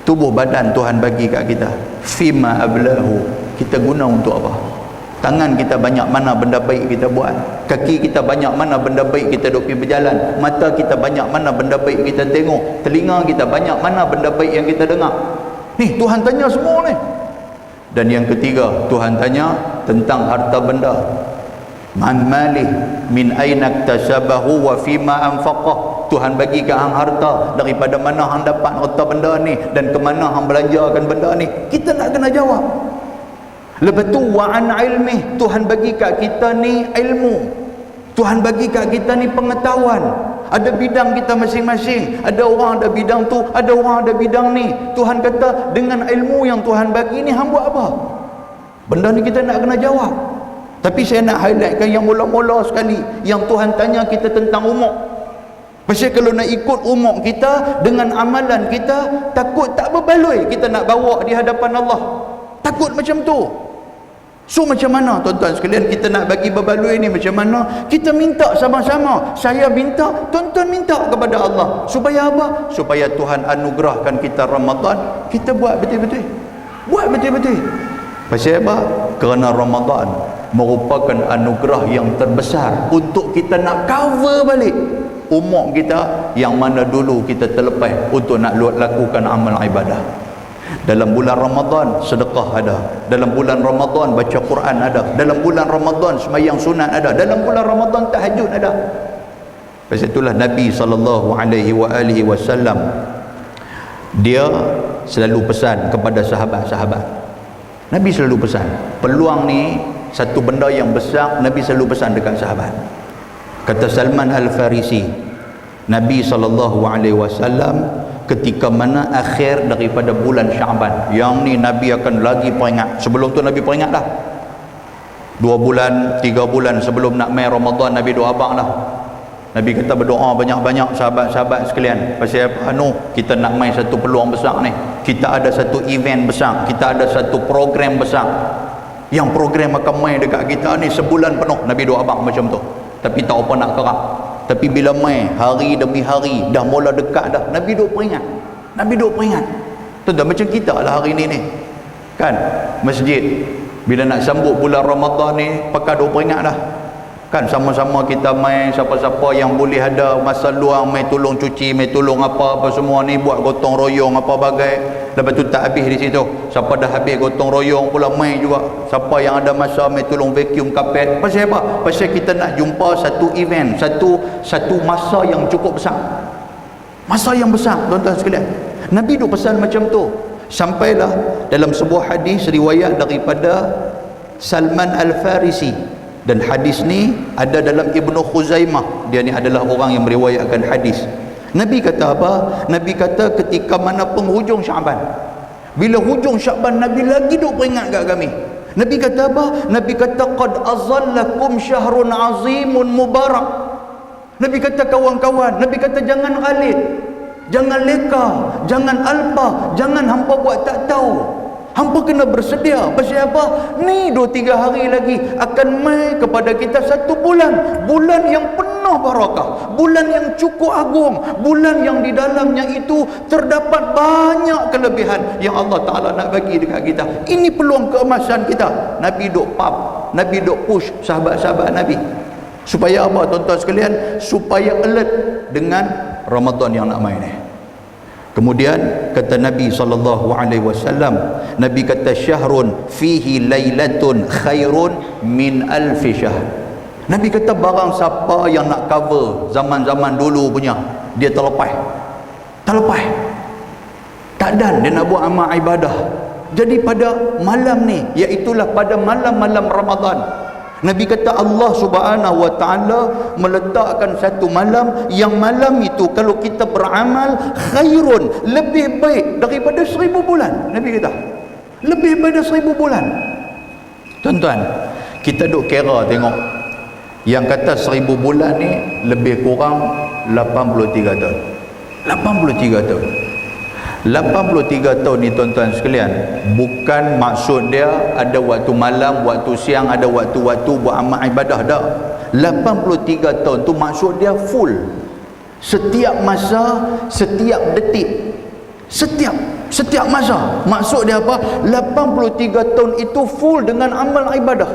tubuh badan Tuhan bagi kat kita, fima ablahu, kita guna untuk apa? Tangan kita banyak mana benda baik kita buat, kaki kita banyak mana benda baik kita duk pergi berjalan, mata kita banyak mana benda baik kita tengok, telinga kita banyak mana benda baik yang kita dengar. Ni Tuhan tanya semua ni. Dan yang ketiga Tuhan tanya tentang harta benda. Man malih min aina iktasabahu wa fima anfaqah. Tuhan bagi ke hang harta, daripada mana hang dapat harta benda ni dan ke mana hang belanjakan benda ni. Kita nak kena jawab. Lepas tu wa an ilmih, Tuhan bagi kat kita ni ilmu, Tuhan bagi kat kita ni pengetahuan. Ada bidang kita masing-masing, ada orang ada bidang tu, ada orang ada bidang ni. Tuhan kata dengan ilmu yang Tuhan bagi ni hang buat apa? Benda ni kita nak kena jawab. Tapi saya nak highlightkan yang mula-mula sekali, yang Tuhan tanya kita tentang umur. Pasal kalau nak ikut umur kita dengan amalan kita, takut tak berbaloi kita nak bawa di hadapan Allah. Takut macam tu. So macam mana tuan-tuan sekalian kita nak bagi berbaloi ni macam mana? Kita minta sama-sama. Saya minta, tuan-tuan minta kepada Allah. Supaya apa? Supaya Tuhan anugerahkan kita Ramadan, kita buat betul-betul. Buat betul-betul. Pasal apa? Kerana Ramadan merupakan anugerah yang terbesar untuk kita nak cover balik umur kita yang mana dulu kita terlepas untuk nak lakukan amal ibadah. Dalam bulan Ramadan sedekah ada, dalam bulan Ramadan baca Quran ada, dalam bulan Ramadan sembahyang sunat ada, dalam bulan Ramadan tahajud ada. Pasal itulah Nabi SAW dia selalu pesan kepada sahabat-sahabat. Nabi selalu pesan, peluang ni satu benda yang besar, Nabi selalu pesan dekat sahabat. Kata Salman Al-Farisi, Nabi SAW ketika mana akhir daripada bulan Syaban, yang ni Nabi akan lagi peringat. Sebelum tu Nabi peringat dah 2 bulan 3 bulan sebelum nak main Ramadan, Nabi doa abang dah. Nabi kata berdoa banyak-banyak sahabat-sahabat sekalian. Pasal kita nak main satu peluang besar ni, kita ada satu event besar, kita ada satu program besar yang program akan main dekat kita ni sebulan penuh. Nabi doa abang macam tu, tapi tak apa nak kerap. Tapi bila mai hari demi hari dah mula dekat dah, Nabi duk peringat. Nabi duk peringat. Tuan-tuan macam kita lah hari ni kan, masjid bila nak sambut bulan Ramadan ni pakai duk peringat dah kan, sama-sama kita mai, siapa-siapa yang boleh ada masa luang mai tolong cuci, mai tolong apa-apa semua ni, buat gotong royong apa bagai. Lepas tu tak habis di situ, siapa dah habis gotong royong pula mai juga, siapa yang ada masa mai tolong vacuum kapet. Pasal apa? Pasal kita nak jumpa satu event, satu masa yang cukup besar, masa yang besar tuan-tuan sekalian. Nabi duk pesan macam tu. Sampailah dalam sebuah hadis riwayat daripada Salman Al-Farisi, dan hadis ni ada dalam Ibnu Khuzaimah. Dia ni adalah orang yang meriwayatkan hadis. Nabi kata apa? Nabi kata ketika mana penghujung Syaban, bila hujung Syaban, Nabi lagi duk peringat kat kami. Nabi kata apa? Nabi kata qad azallakum syahrun azimun mubarak. Nabi kata kawan-kawan, Nabi kata jangan ghalid, jangan leka, jangan alpa, jangan hampa buat tak tahu. Hampa kena bersedia. Pasal apa? Ni 2-3 hari lagi akan mai kepada kita satu bulan. Bulan yang penuh barakah. Bulan yang cukup agung. Bulan yang di dalamnya itu terdapat banyak kelebihan yang Allah Ta'ala nak bagi dekat kita. Ini peluang keemasan kita. Nabi duk pump, Nabi duk push sahabat-sahabat Nabi. Supaya apa tuan-tuan sekalian? Supaya alert dengan Ramadan yang nak main ni. Kemudian kata Nabi SAW, Nabi kata syahrun fihi lailatun khairun min alfi syahr. Nabi kata barang siapa yang nak cover zaman-zaman dulu punya, dia terlepas. Tak dan dia nak buat amal ibadah. Jadi pada malam ni, iaitulah pada malam-malam Ramadan, Nabi kata Allah Subhanahu wa ta'ala meletakkan satu malam, yang malam itu kalau kita beramal khairun, lebih baik daripada 1000 bulan. Nabi kata lebih daripada 1000 bulan. Tuan-tuan, kita duk kira tengok, yang kata 1000 bulan ni lebih kurang 83 tahun. 83 tahun 83 tahun ni tuan-tuan sekalian, bukan maksud dia ada waktu malam, waktu siang, ada waktu-waktu buat amal ibadah, dah. 83 tahun tu maksud dia full. Setiap masa, setiap detik, setiap masa. Maksud dia apa? 83 tahun itu full dengan amal ibadah.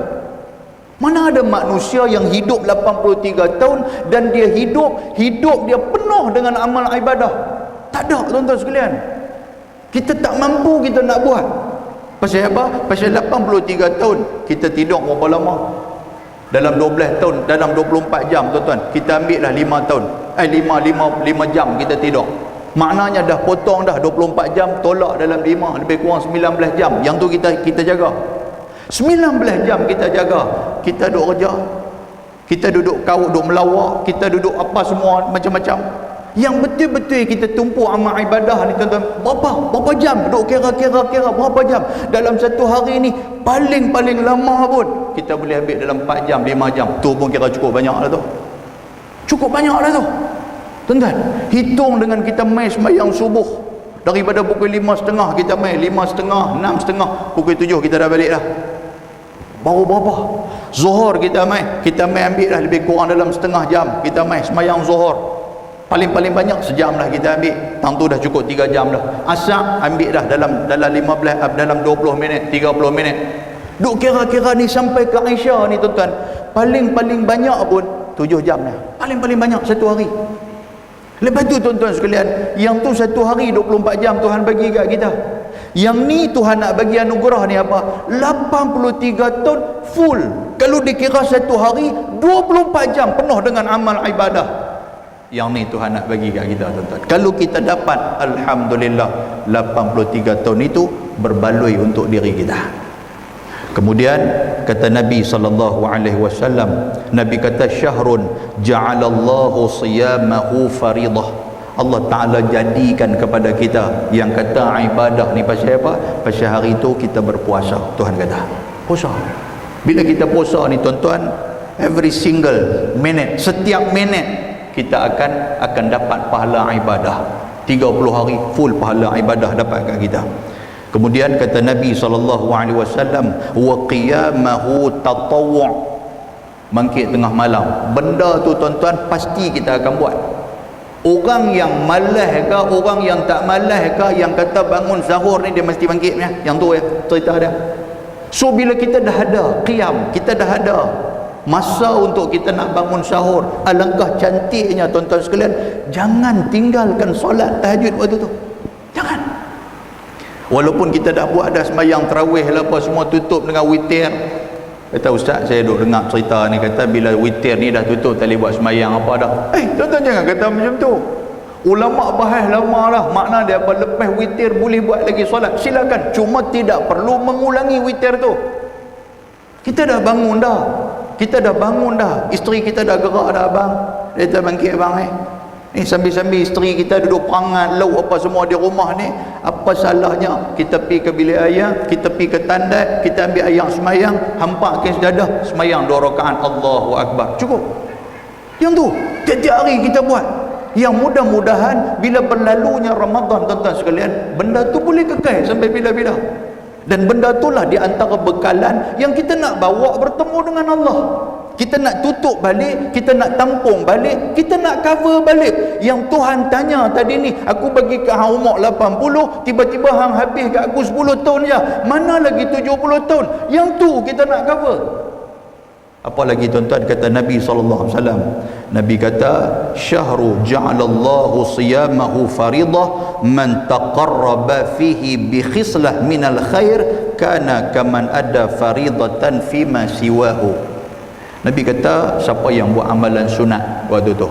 Mana ada manusia yang hidup 83 tahun dan dia hidup dia penuh dengan amal ibadah? Tak ada, tuan-tuan sekalian. Kita tak mampu, kita nak buat. Pasal apa? Pasal 83 tahun kita tidur berapa lama? Dalam 12 tahun, dalam 24 jam tuan-tuan, kita ambil lah 5 tahun. 5 jam kita tidur. Maknanya dah potong dah 24 jam, tolak dalam 5, lebih kurang 19 jam. Yang tu kita jaga. 19 jam kita jaga. Kita duduk kerja, kita duduk kau, duduk melawak, kita duduk apa semua macam-macam. Yang betul-betul kita tumpu amal ibadah ni tuan-tuan, berapa jam? Duk kira berapa jam dalam satu hari ni? Paling lama pun kita boleh ambil dalam 4 jam, 5 jam. Tu pun kira cukup banyak lah tu. Tuan-tuan, hitung dengan kita mai sembahyang subuh, daripada pukul 5.30 kita mai, 5.30, 6.30, pukul 7 kita dah balik dah. Baru berapa? Zuhur kita mai ambil dah lebih kurang dalam setengah jam. Kita mai sembahyang zuhur, paling banyak sejam lah kita ambil. Tang tu dah cukup 3 jam dah. Asar ambil dah dalam 15, dalam 20 minit, 30 minit. Duk kira-kira ni sampai ke Aisyah ni tuan-tuan, paling banyak pun 7 jam dah. Paling banyak satu hari. Lepas tu tuan-tuan sekalian, yang tu satu hari 24 jam Tuhan bagi kat kita. Yang ni Tuhan nak bagi anugerah ni apa? 83 tahun full. Kalau dikira satu hari 24 jam penuh dengan amal ibadah. Yang ni Tuhan nak bagi kat kita tuan-tuan. Kalau kita dapat, alhamdulillah, 83 tahun itu berbaloi untuk diri kita. Kemudian kata Nabi SAW, Nabi kata syahrun ja'alallahu siyamahu faridah. Allah Ta'ala jadikan kepada kita yang kata ibadah ni pasal apa? Pasal hari itu kita berpuasa. Tuhan kata puasa. Bila kita puasa ni tuan-tuan, every single minute, setiap minit kita akan dapat pahala ibadah. 30 hari full pahala ibadah dapat kat kita. Kemudian kata Nabi SAW, wa qiyamahu tatawwu', bangkit tengah malam. Benda tu tuan-tuan pasti kita akan buat. Orang yang malas ke, orang yang tak malas ke, yang kata bangun sahur ni dia mesti bangkit ya. Yang tu ya cerita dia. So bila kita dah ada qiyam, kita dah ada masa untuk kita nak bangun sahur, alangkah cantiknya tuan-tuan sekalian, jangan tinggalkan solat tahajud waktu tu. Jangan. Walaupun kita dah buat dah sembahyang tarawih lah apa semua, tutup dengan witir. Kata ustaz, saya duk dengar cerita ni, kata bila witir ni dah tutup tak boleh buat sembahyang apa dah. Tuan-tuan jangan kata macam tu. Ulama bahas lama lah, makna dia apa, lepas witir boleh buat lagi solat, silakan, cuma tidak perlu mengulangi witir tu. Kita dah bangun dah, isteri kita dah gerak dah, abang dia kata bangkit abang, Ni sambil-sambil isteri kita duduk perangat lauk apa semua di rumah ni, apa salahnya kita pergi ke bilik ayah, kita pergi ke tandas, kita ambil ayam semayang, hampakkan sejadah, semayang 2 rakaat, Allahu Akbar, cukup. Yang tu tiap-tiap hari kita buat. Yang mudah-mudahan bila berlalunya Ramadan, tuan-tuan sekalian, benda tu boleh kekal sampai bila-bila. Dan benda itulah di antara bekalan yang kita nak bawa bertemu dengan Allah. Kita nak tutup balik, kita nak tampung balik, kita nak cover balik. Yang Tuhan tanya tadi ni, aku bagi ke hang umur 80, tiba-tiba hang habis kat aku 10 tahun je, mana lagi 70 tahun? Yang tu kita nak cover. Apalagi tuan-tuan, kata Nabi SAW, Nabi kata, syahru ja'alallahu siyamahu faridah, man taqarraba fihi bi khislah minal khair kana kaman ada faridatan fima siwahu. Nabi kata, siapa yang buat amalan sunat waktu tu,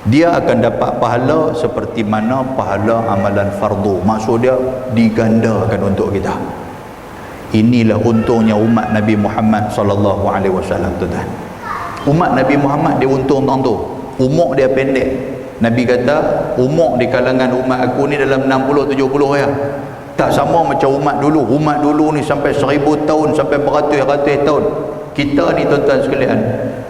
dia akan dapat pahala seperti mana pahala amalan fardu. Maksud dia digandakan untuk kita. Inilah untungnya umat Nabi Muhammad sallallahu alaihi wasallam, tuan-tuan. Umat Nabi Muhammad dia untung tu. Umur dia pendek. Nabi kata, umur di kalangan umat aku ni dalam 60-70 ya. Tak sama macam umat dulu. Umat dulu ni sampai 1000 tahun, sampai beratus-ratus tahun. Kita ni tuan-tuan sekalian,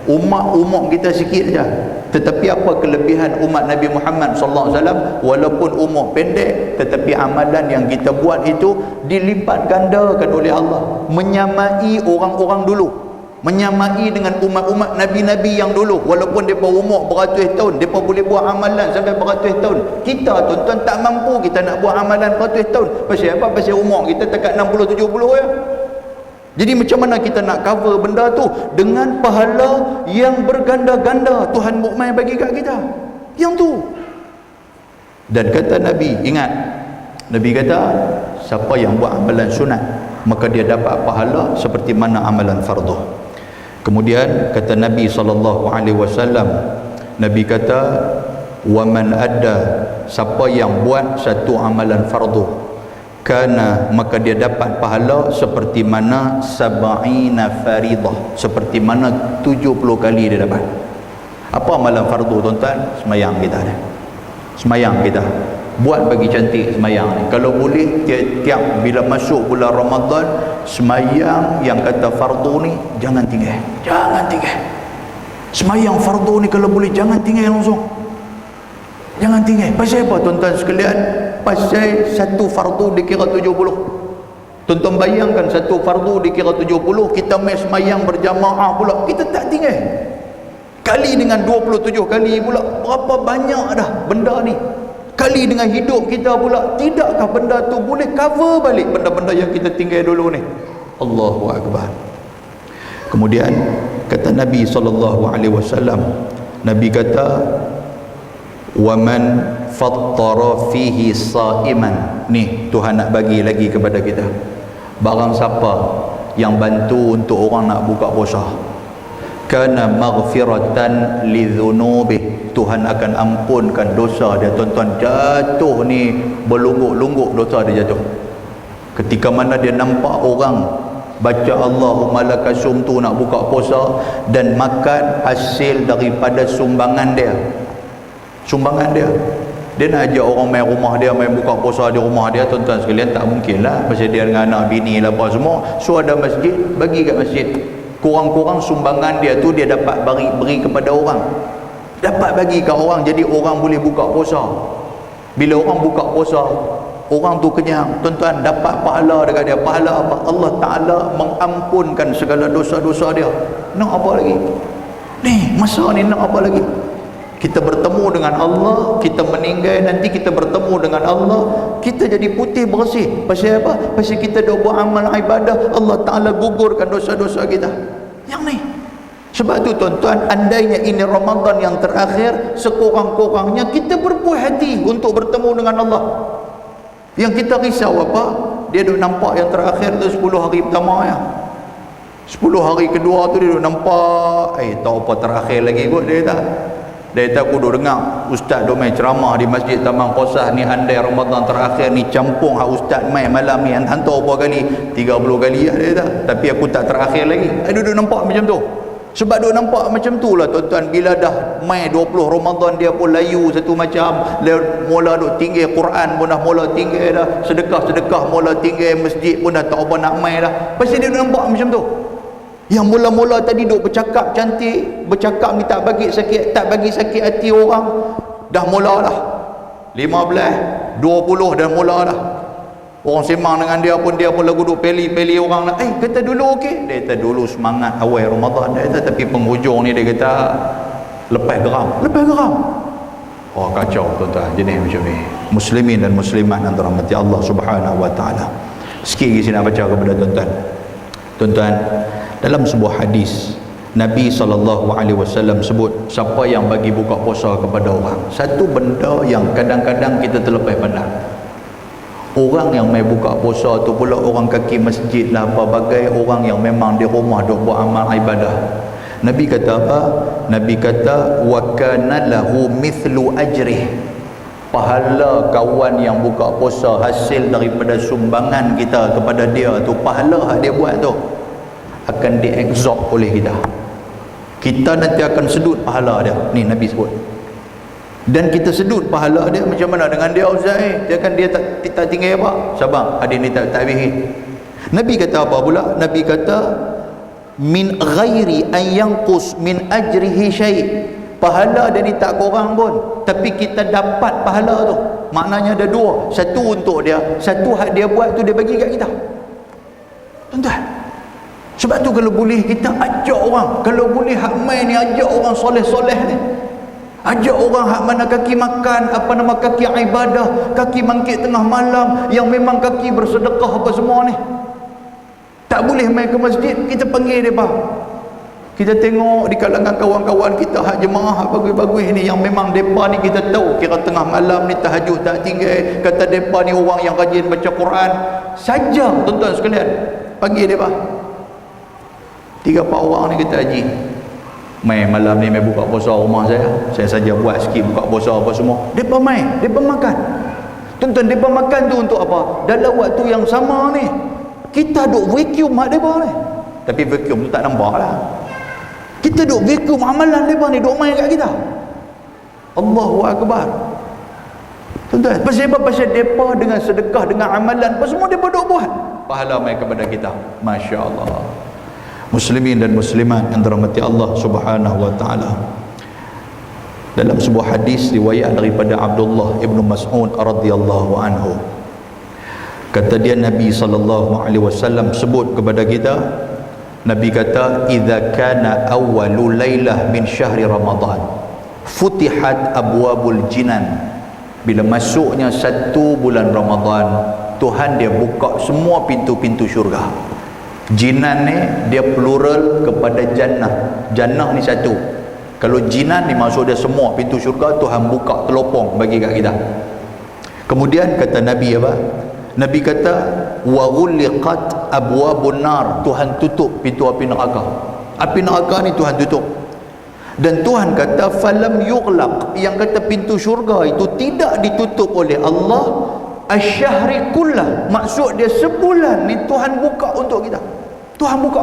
umur kita sikit saja, tetapi apa kelebihan umat Nabi Muhammad sallallahu alaihi wasallam? Walaupun umur pendek, tetapi amalan yang kita buat itu dilipat gandakan oleh Allah, menyamai orang-orang dulu, menyamai dengan umat-umat Nabi-Nabi yang dulu. Walaupun mereka umur beratus tahun, mereka boleh buat amalan sampai beratus tahun. Kita tuan-tuan tak mampu, kita nak buat amalan beratus tahun. Pasal apa? Pasal umur kita dekat 60-70 ya. Jadi macam mana kita nak cover benda tu? Dengan pahala yang berganda-ganda Tuhan mukmin bagi kat kita. Yang tu. Dan kata Nabi, ingat, Nabi kata, siapa yang buat amalan sunat, maka dia dapat pahala seperti mana amalan fardu. Kemudian kata Nabi SAW, Nabi kata, wa man adda, siapa yang buat satu amalan fardu, kana, maka dia dapat pahala seperti mana sab'ina faridah, seperti mana 70 kali dia dapat. Apa amalan fardu tuan-tuan? Semayang kita ada. Semayang kita buat bagi cantik semayang ni. Kalau boleh tiap-tiap bila masuk bulan Ramadan, semayang yang kata fardu ni jangan tinggal. Jangan tinggal. Semayang fardu ni kalau boleh jangan tinggal langsung. Jangan tinggal. Pasal apa tuan-tuan sekalian? Pasal satu fardu dikira 70. Tuan-tuan bayangkan satu fardu dikira 70, kita main semayang berjamaah pula, kita tak tinggal. Kali dengan 27 kali pula, berapa banyak dah benda ni. Kali dengan hidup kita pula, tidakkah benda tu boleh cover balik benda-benda yang kita tinggal dulu ni? Allahu Akbar. Kemudian kata Nabi SAW, Nabi kata, waman fattara fihi sa'iman. Ni Tuhan nak bagi lagi kepada kita, barang siapa yang bantu untuk orang nak buka puasa, kana maghfiratan lidzunubi, Tuhan akan ampunkan dosa dia. Tuan-tuan, jatuh ni berlungguk-lungguk dosa dia jatuh. Ketika mana dia nampak orang baca Allahumma lakasum tu nak buka puasa dan makan hasil daripada sumbangan dia, dia nak ajak orang main rumah dia, main buka puasa di rumah dia. Tuan-tuan sekalian, tak mungkin lah, pasal dia dengan anak bini lah apa semua. So ada masjid, bagi kat masjid. Kurang-kurang sumbangan dia tu dia dapat beri kepada orang, dapat bagi kat orang, jadi orang boleh buka puasa. Bila orang buka puasa, orang tu kenyang, tuan-tuan, dapat pahala dekat dia. Pahala apa? Allah Ta'ala mengampunkan segala dosa-dosa dia. Nak apa lagi? Ni masa ni nak apa lagi? Kita bertemu dengan Allah, kita meninggal nanti kita bertemu dengan Allah, kita jadi putih bersih. Pasal apa? Pasal kita dah buat amal ibadah, Allah Ta'ala gugurkan dosa-dosa kita. Yang ni. Sebab tu tuan-tuan, andainya ini Ramadan yang terakhir, sekurang-kurangnya kita berpuas hati untuk bertemu dengan Allah. Yang kita risau apa? Dia duk nampak yang terakhir tu 10 hari pertama ya. 10 hari kedua tu dia duk nampak, tak apa terakhir lagi kot dia kata. Dia kata, aku duk dengar ustaz duk main ceramah di Masjid Taman Qasas ni, andai Ramadan terakhir ni campung hak ustaz main malam ni, hantar berapa kali? 30 kali lah dia kata. Tapi aku tak terakhir lagi. Dia duduk nampak macam tu. Sebab duk nampak macam tu lah tuan-tuan, bila dah mai 20 Ramadan dia pun layu satu macam, dia mula duk tinggi Quran pun dah mula tinggi dah, sedekah-sedekah mula tinggi, masjid pun dah tak apa nak mai dah. Pasal dia duk nampak macam tu. Yang mula-mula tadi duk bercakap cantik, bercakap ni tak bagi sakit hati orang, dah mula dah 15, 20 dah mula dah. Orang sembang dengan dia pun lagu duk peli orang lah. Kata dulu okey. Dia kata dulu semangat awal Ramadan dia kata, tapi penghujung ni dia kata lepas geram. Oh kacau tuan-tuan, jenis macam ni. Muslimin dan muslimat yang dirahmati Allah Subhanahu wa taala. Sikit lagi saya nak baca kepada tuan-tuan. Tuan-tuan, dalam sebuah hadis Nabi SAW sebut, siapa yang bagi buka puasa kepada orang, satu benda yang kadang-kadang kita terlepas pandang. Orang yang mai buka puasa tu pula orang kaki masjid lah, apa bagai orang yang memang di rumah duk buat amal ibadah. Nabi kata apa? Nabi kata wa kana lahu mithlu ajrih. Pahala kawan yang buka puasa hasil daripada sumbangan kita kepada dia tu, pahala hak dia buat tu akan diabsorb oleh kita. Kita nanti akan sedut pahala dia. Ni Nabi sebut. Dan kita sedut pahala dia macam mana dengan dia Ustaz? Dia tak tinggal apa? Sabar, hadis ni tak habis. Nabi kata apa pula? Nabi kata min ghairi an yanqus min ajrihi syai'. Pahala dia ni tak kurang pun, tapi kita dapat pahala tu. Maknanya ada dua, satu untuk dia, satu hak dia buat tu dia bagi kat kita. Tuan-tuan, sebab tu kalau boleh kita ajak orang, kalau boleh hak mai ni ajak orang soleh-soleh ni. Ajak orang hak mana kaki makan, apa nama kaki ibadah, kaki mangkit tengah malam, yang memang kaki bersedekah apa semua ni. Tak boleh main ke masjid, kita panggil dia bah. Kita tengok di kalangan kawan-kawan kita hak jemaah hak bagus-bagus ni, yang memang depa ni kita tahu kira tengah malam ni tahajud tak tinggal, kata depa ni orang yang rajin baca Quran saja. Tuan-tuan sekalian, panggil dia bah. 3-4 orang ni kita haji, mai malam ni mai buka puasa rumah saya saja buat sikit buka puasa apa semua. Depa mai, depa makan. Tuan-tuan, depa makan tu untuk apa? Dalam waktu yang sama ni kita duk vacuum hak depa ni. Tapi vacuum tu tak nampak lah. Kita duk vacuum amalan depa ni, duk main kat kita. Allahu akbar. Tuan-tuan, pasal apa? Pasal depa dengan sedekah, dengan amalan apa semua depa duk buat, pahala mai kepada kita. Masya-Allah. Muslimin dan muslimat yang dirahmati Allah Subhanahu wa taala. Dalam sebuah hadis riwayat daripada Abdullah ibn Mas'ud radhiyallahu anhu, kata dia Nabi sallallahu alaihi wasallam sebut kepada kita, Nabi kata idza kana awwalu lailah min syahri Ramadan futihat abwabul jinan. Bila masuknya satu bulan Ramadan, Tuhan dia buka semua pintu-pintu syurga. Jinan ni dia plural kepada jannah. Jannah ni satu. Kalau jinan ni maksud dia semua pintu syurga, Tuhan buka telopong bagi kat kita. Kemudian kata Nabi apa? Nabi kata wa ghulliqat abwabun nar. Tuhan tutup pintu api neraka. Api neraka ni Tuhan tutup. Dan Tuhan kata falam yughlaq, yang kata pintu syurga itu tidak ditutup oleh Allah asyahri kullah. Maksud dia sebulan ni Tuhan buka untuk kita. Tuhan buka.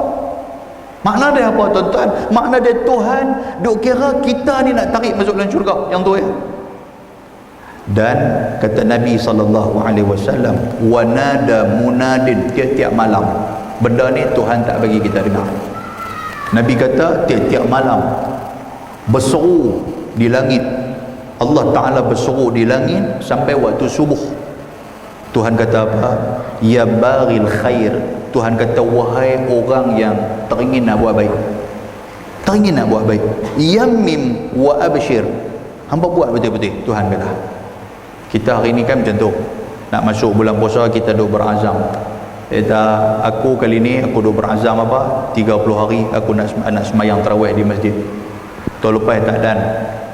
Makna dia apa tuan-tuan? Makna dia Tuhan duk kira kita ni nak tarik masuk dalam syurga yang tu ya. Dan kata Nabi SAW, wa nada munadin, tiap-tiap malam. Benda ni Tuhan tak bagi kita dengar. Nabi kata tiap-tiap malam berseru di langit. Allah Ta'ala berseru di langit sampai waktu subuh. Tuhan kata apa? Ya baril khair. Tuhan kata wahai orang yang teringin nak buat baik, teringin nak buat baik, yammim wa abshir, hamba buat betul-betul. Tuhan kata. Kita hari ni kan macam tu, nak masuk bulan puasa kita duk berazam. Kata aku kali ni aku duk berazam apa? 30 hari aku nak semayang tarawih di masjid. Tahun lepas tak dan,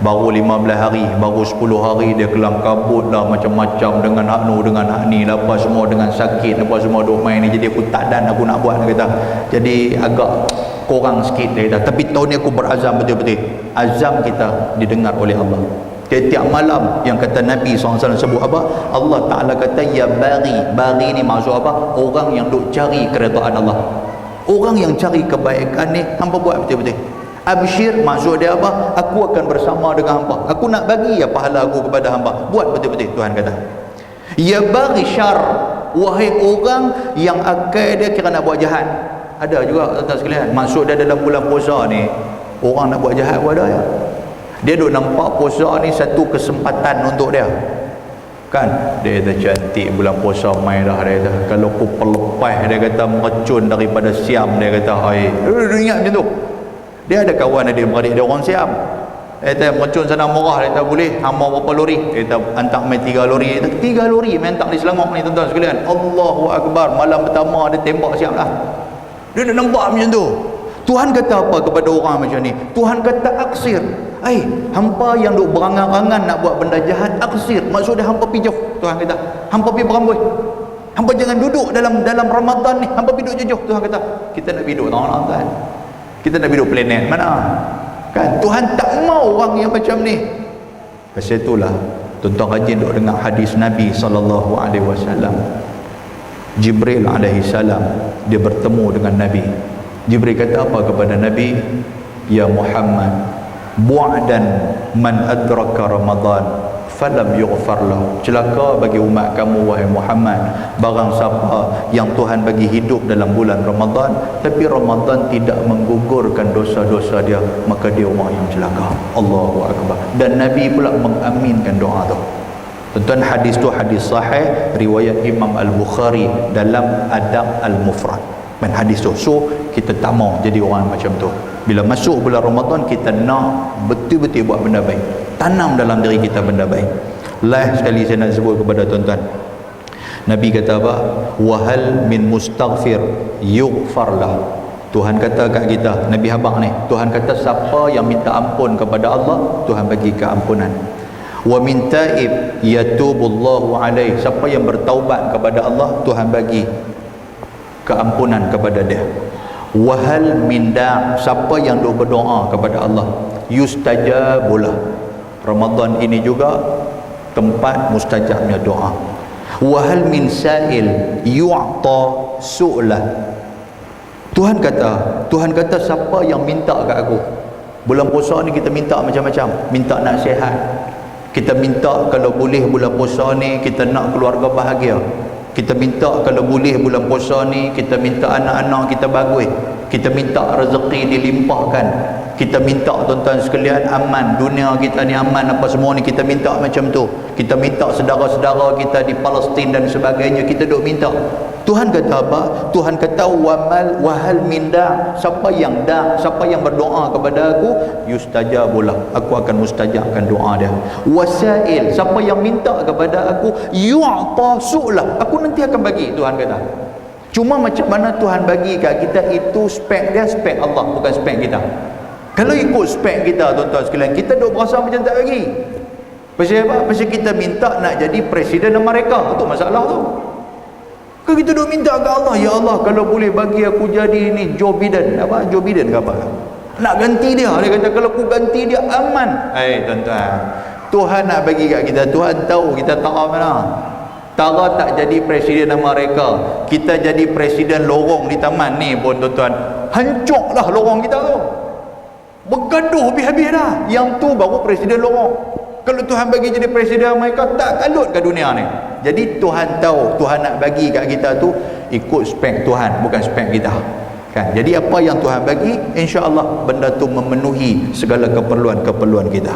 baru 15 hari, baru 10 hari dia kelam kabut lah macam-macam dengan hak nu, dengan hak ni, apa semua dengan sakit, apa semua duk main ni. Jadi aku tak dan aku nak buat, dia kata. Jadi agak kurang sikit, dia kata. Tapi tahun ni aku berazam betul-betul. Azam kita didengar oleh Allah. Tiap malam yang kata Nabi SAW sebut apa? Allah Ta'ala kata ya bari. Bari ni maksud apa? Orang yang duk cari keredaan Allah. Orang yang cari kebaikan ni hamba buat betul-betul. Absyir maksud dia apa? Aku akan bersama dengan hamba. Aku nak bagi ya pahala aku kepada hamba. Buat betul-betul, Tuhan kata. Ya bagi syar, wahai orang yang akal dia kira nak buat jahat. Ada juga tuan-tuan sekalian, maksud dia dalam bulan puasa ni orang nak buat jahat pun ada ya. Dia duk nampak puasa ni satu kesempatan untuk dia. Kan dia kata cantik bulan puasa mai dah, dia kata kalau aku pelepas, dia kata meracun daripada Siam, dia kata hai. Dia ingat macam tu. Dia ada kawan dia beradik dia orang Siam. Dia kata meracun sana murah, dia kata boleh hamba berapa lori, dia kata hantar main 3 lori. Dia kata 3 lori main hantar di Selangor ni tuan-tuan sekalian. Allahu Akbar, malam pertama dia tembak siap lah. Dia dah nampak macam tu. Tuhan kata apa kepada orang macam ni? Tuhan kata aksir. Hampa yang duk berangan-angan nak buat benda jahat, aksir. Maksud dia hampa pergi jauh. Tuhan kata, hampa pergi beramboi. Hampa jangan duduk dalam Ramadan ni. Hampa pergi duduk jauh. Tuhan kata, kita nak duduk Ramadan. Kita nak duduk planet mana? Kan Tuhan tak mau orang yang macam ni. Pasal itulah tuan-tuan rajin duk dengar hadis Nabi sallallahu alaihi wasallam. Jibril alaihi salam dia bertemu dengan Nabi. Jibril kata apa kepada Nabi? Ya Muhammad, bu'dan man adraka Ramadan falam yughfar lahu. Celaka bagi umat kamu wahai Muhammad, barang siapa yang Tuhan bagi hidup dalam bulan Ramadan tapi Ramadan tidak menggugurkan dosa-dosa dia, maka dia orang yang celaka. Allahu Akbar. Dan Nabi pula mengaminkan doa tu. Tuan-tuan, hadis tu hadis sahih riwayat Imam Al-Bukhari dalam Adab Al-Mufrad. Dan hadis tu, so kita tak mau jadi orang macam tu. Bila masuk bulan Ramadan, kita nak betul-betul buat benda baik, tanam dalam diri kita benda baik. Last sekali saya nak sebut kepada tuan-tuan, Nabi kata apa? Wahal min mustaghfir yughfarlah. Tuhan kata kat kita, Nabi habaq ni, Tuhan kata siapa yang minta ampun kepada Allah, Tuhan bagi keampunan. Wa min taib yatubullahu alaih. Siapa yang bertaubat kepada Allah, Tuhan bagi keampunan kepada dia. Wahal min da', siapa yang duk berdoa kepada Allah, yustajabulah. Ramadan ini juga tempat mustajabnya doa. Wahal min sa'il yu'ta su'lah. Tuhan kata siapa yang minta kat aku. Bulan puasa ni kita minta macam-macam, minta nak sihat. Kita minta kalau boleh bulan puasa ni kita nak keluarga bahagia. Kita minta kalau boleh bulan puasa ni kita minta anak-anak kita bagus. Kita minta rezeki dilimpahkan. Kita minta tuan-tuan sekalian aman, dunia kita ni aman, apa semua ni kita minta macam tu. Kita minta saudara-saudara kita di Palestin dan sebagainya, kita duk minta. Tuhan kata apa? Tuhan kata wahal min da', siapa yang berdoa kepada aku, yustajabulah, aku akan mustajabkan doa dia. Wasail, siapa yang minta kepada aku, yu'ta su'lah, aku nanti akan bagi. Tuhan kata. Cuma macam mana Tuhan bagi kat kita itu spek dia, spek Allah, bukan spek kita. Kalau ikut spek kita tuan-tuan sekalian, kita duk berasa macam tak bagi. Pasal apa? Pasal kita minta nak jadi presiden Amerika. Itu masalah tu. Kalau kita duk minta ke Allah, ya Allah kalau boleh bagi aku jadi ni Joe Biden. Apa? Joe Biden ke apa? Nak ganti dia. Dia kata kalau aku ganti dia aman. Tuan-tuan, Tuhan nak bagi kat kita. Tuhan tahu kita tak mana. Tara tak jadi presiden Amerika, kita jadi presiden lorong di taman ni pun tuan-tuan, hancurlah lorong kita tu. Bergaduh habis-habis dah. Yang tu baru presiden lorong. Kalau Tuhan bagi jadi presiden Amerika, tak kalut ke dunia ni. Jadi Tuhan tahu, Tuhan nak bagi kat kita tu ikut spek Tuhan, bukan spek kita. Kan? Jadi apa yang Tuhan bagi, insya-Allah benda tu memenuhi segala keperluan-keperluan kita.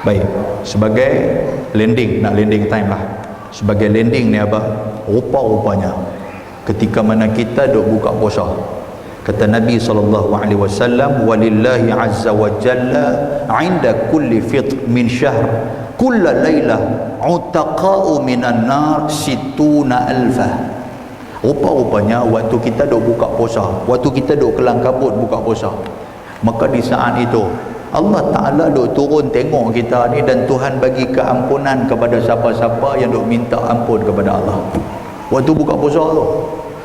Baik, sebagai landing, nak landing time lah. Sebagai landing ni apa? Rupa-rupanya ketika mana kita duk buka puasa, kata Nabi SAW, walillahi azza wa jalla inda kulli fitr min syahr kulla laylah utaqa'u minan nar situna alfah. Rupa-rupanya waktu kita duk buka puasa, waktu kita duk kelang kabut buka puasa, maka di saat itu Allah Ta'ala duk turun tengok kita ni, dan Tuhan bagi keampunan kepada siapa-siapa yang duk minta ampun kepada Allah waktu buka puasa tu.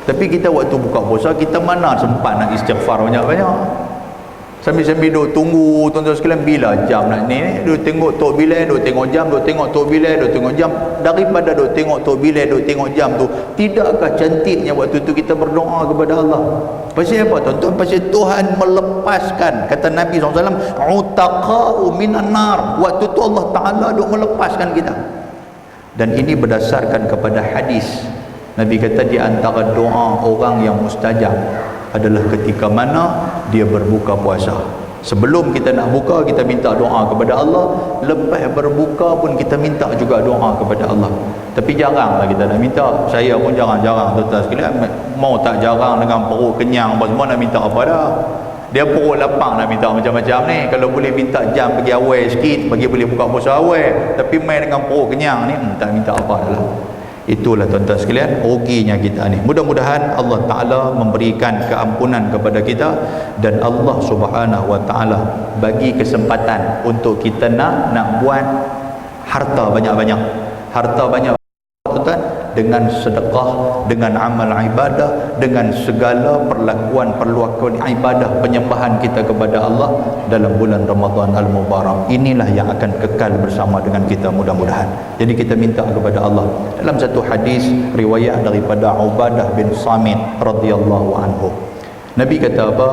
Tapi kita waktu buka puasa, kita mana sempat nak istighfar banyak-banyak. Sambil-sambil duk tunggu tuan-tuan sekalian bila jam nak ni, duk tengok tok bilai, duk tengok jam, duk tengok tok bilai, duk tengok jam. Daripada duk tengok tok bilai, duk tengok jam tu, tidakkah cantiknya waktu tu kita berdoa kepada Allah? Pasal apa tuan-tuan? Pasal Tuhan melepaskan, kata Nabi SAW, utaqa'u minan nar. Waktu tu Allah Ta'ala duk melepaskan kita. Dan ini berdasarkan kepada hadis. Nabi kata di antara doa orang yang mustajab adalah ketika mana dia berbuka puasa. Sebelum kita nak buka, kita minta doa kepada Allah. Lepas berbuka pun kita minta juga doa kepada Allah. Tapi jaranglah kita nak minta. Saya pun jarang-jarang tuan-tuan sekalian. Mau tak jarang dengan perut kenyang apa semua nak minta apa dah. Dia perut lapang nak minta macam-macam ni. Kalau boleh minta jam bagi awal sikit, bagi boleh buka puasa awal. Tapi main dengan perut kenyang ni, tak minta apa dah lah. Itulah tuan-tuan sekalian, ruginya kita ni. Mudah-mudahan Allah Ta'ala memberikan keampunan kepada kita, dan Allah Subhanahu Wa Ta'ala bagi kesempatan untuk kita nak buat harta banyak-banyak. Harta banyak, tuan-tuan, dengan sedekah, dengan amal ibadah, dengan segala perlakuan ibadah penyembahan kita kepada Allah dalam bulan Ramadan Al-Mubarak. Inilah yang akan kekal bersama dengan kita mudah-mudahan. Jadi kita minta kepada Allah. Dalam satu hadis riwayat daripada Ubadah bin Samit radhiyallahu anhu, Nabi kata apa?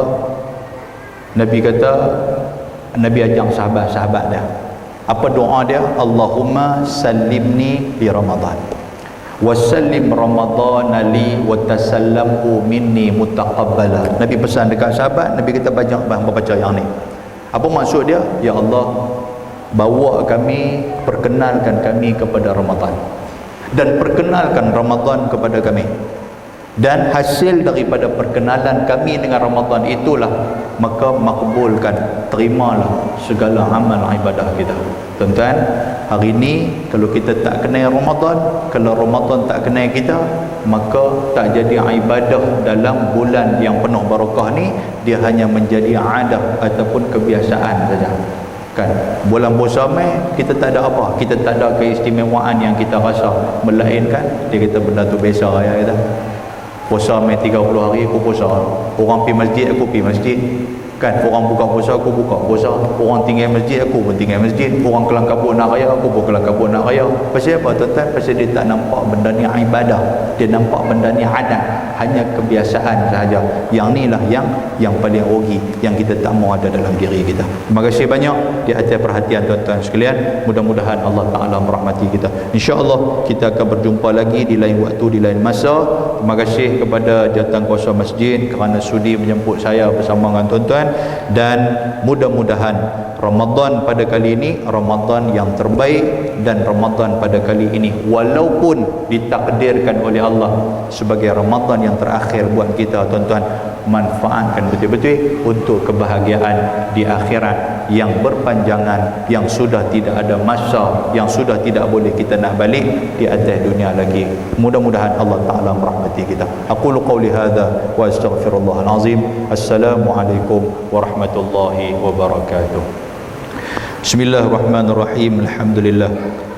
Nabi ajak sahabat-sahabat dia. Apa doa dia? Allahumma sallimni fi Ramadan wasallim Ramadhan li wa tasallamhu minni mutaqabbala. Nabi pesan dekat sahabat, Nabi kita baca yang ni. Apa maksud dia? Ya Allah, bawa kami, perkenalkan kami kepada Ramadan, dan perkenalkan Ramadan kepada kami, dan hasil daripada perkenalan kami dengan Ramadan itulah maka makbulkan, terimalah segala amal ibadah kita. Tuan-tuan, hari ini kalau kita tak kenal Ramadan, kalau Ramadan tak kenal kita, maka tak jadi ibadah dalam bulan yang penuh barakah ni. Dia hanya menjadi adat ataupun kebiasaan saja. Kan, bulan puasa mai kita tak ada apa, kita tak ada keistimewaan yang kita rasa, melainkan dia kata benda tu biasa ya kita. Puasa mai 30 hari aku puasa. Orang pergi masjid aku pergi masjid. Kan, orang buka puasa aku buka puasa. Orang tinggal masjid aku pun tinggal masjid. Orang kelang kabut nak raya aku pun kelang kabut nak raya. Pasal apa tuan-tuan? Pasal dia tak nampak benda ni ibadah. Dia nampak benda ni adat, hanya kebiasaan sahaja. Yang ni lah yang paling rugi, yang kita tak mau ada dalam diri kita. Terima kasih banyak di atas perhatian tuan-tuan sekalian. Mudah-mudahan Allah Ta'ala merahmati kita. InsyaAllah kita akan berjumpa lagi di lain waktu, di lain masa. Terima kasih kepada jawatankuasa masjid kerana sudi menjemput saya bersama dengan tuan-tuan. Dan mudah-mudahan Ramadan pada kali ini Ramadan yang terbaik, dan Ramadan pada kali ini walaupun ditakdirkan oleh Allah sebagai Ramadan yang terakhir buat kita tuan-tuan, manfaatkan betul-betul untuk kebahagiaan di akhirat yang berpanjangan, yang sudah tidak ada masa, yang sudah tidak boleh kita nak balik di atas dunia lagi. Mudah-mudahan Allah Ta'ala merahmati kita. Aqulu qawli hadha wa astaghfirullahal azim. Assalamualaikum warahmatullahi wabarakatuh. Bismillahirrahmanirrahim. Alhamdulillah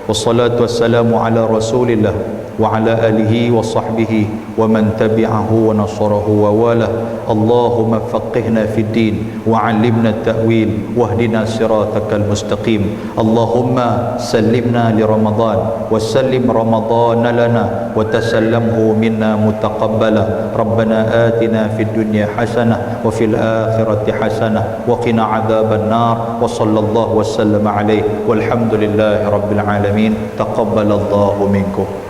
wassalatu wassalamu ala rasulillah wa ala alihi wa sahbihi wa man tabi'ahu wa nasarahu wa wala. Allahumma faqihna fid din wa 'allimna at-ta'wil wahdina siratakal mustaqim. Allahumma sallimna li Ramadan wa sallim Ramadan lana wa tasallamhu minna mutaqabbala. Rabbana atina fid dunya hasanah wa fil akhirati hasanah wa qina 'adzaban nar. Wa sallallahu wa sallama alaihi walhamdulillahi rabbil alamin. Taqabbalallahu minkum.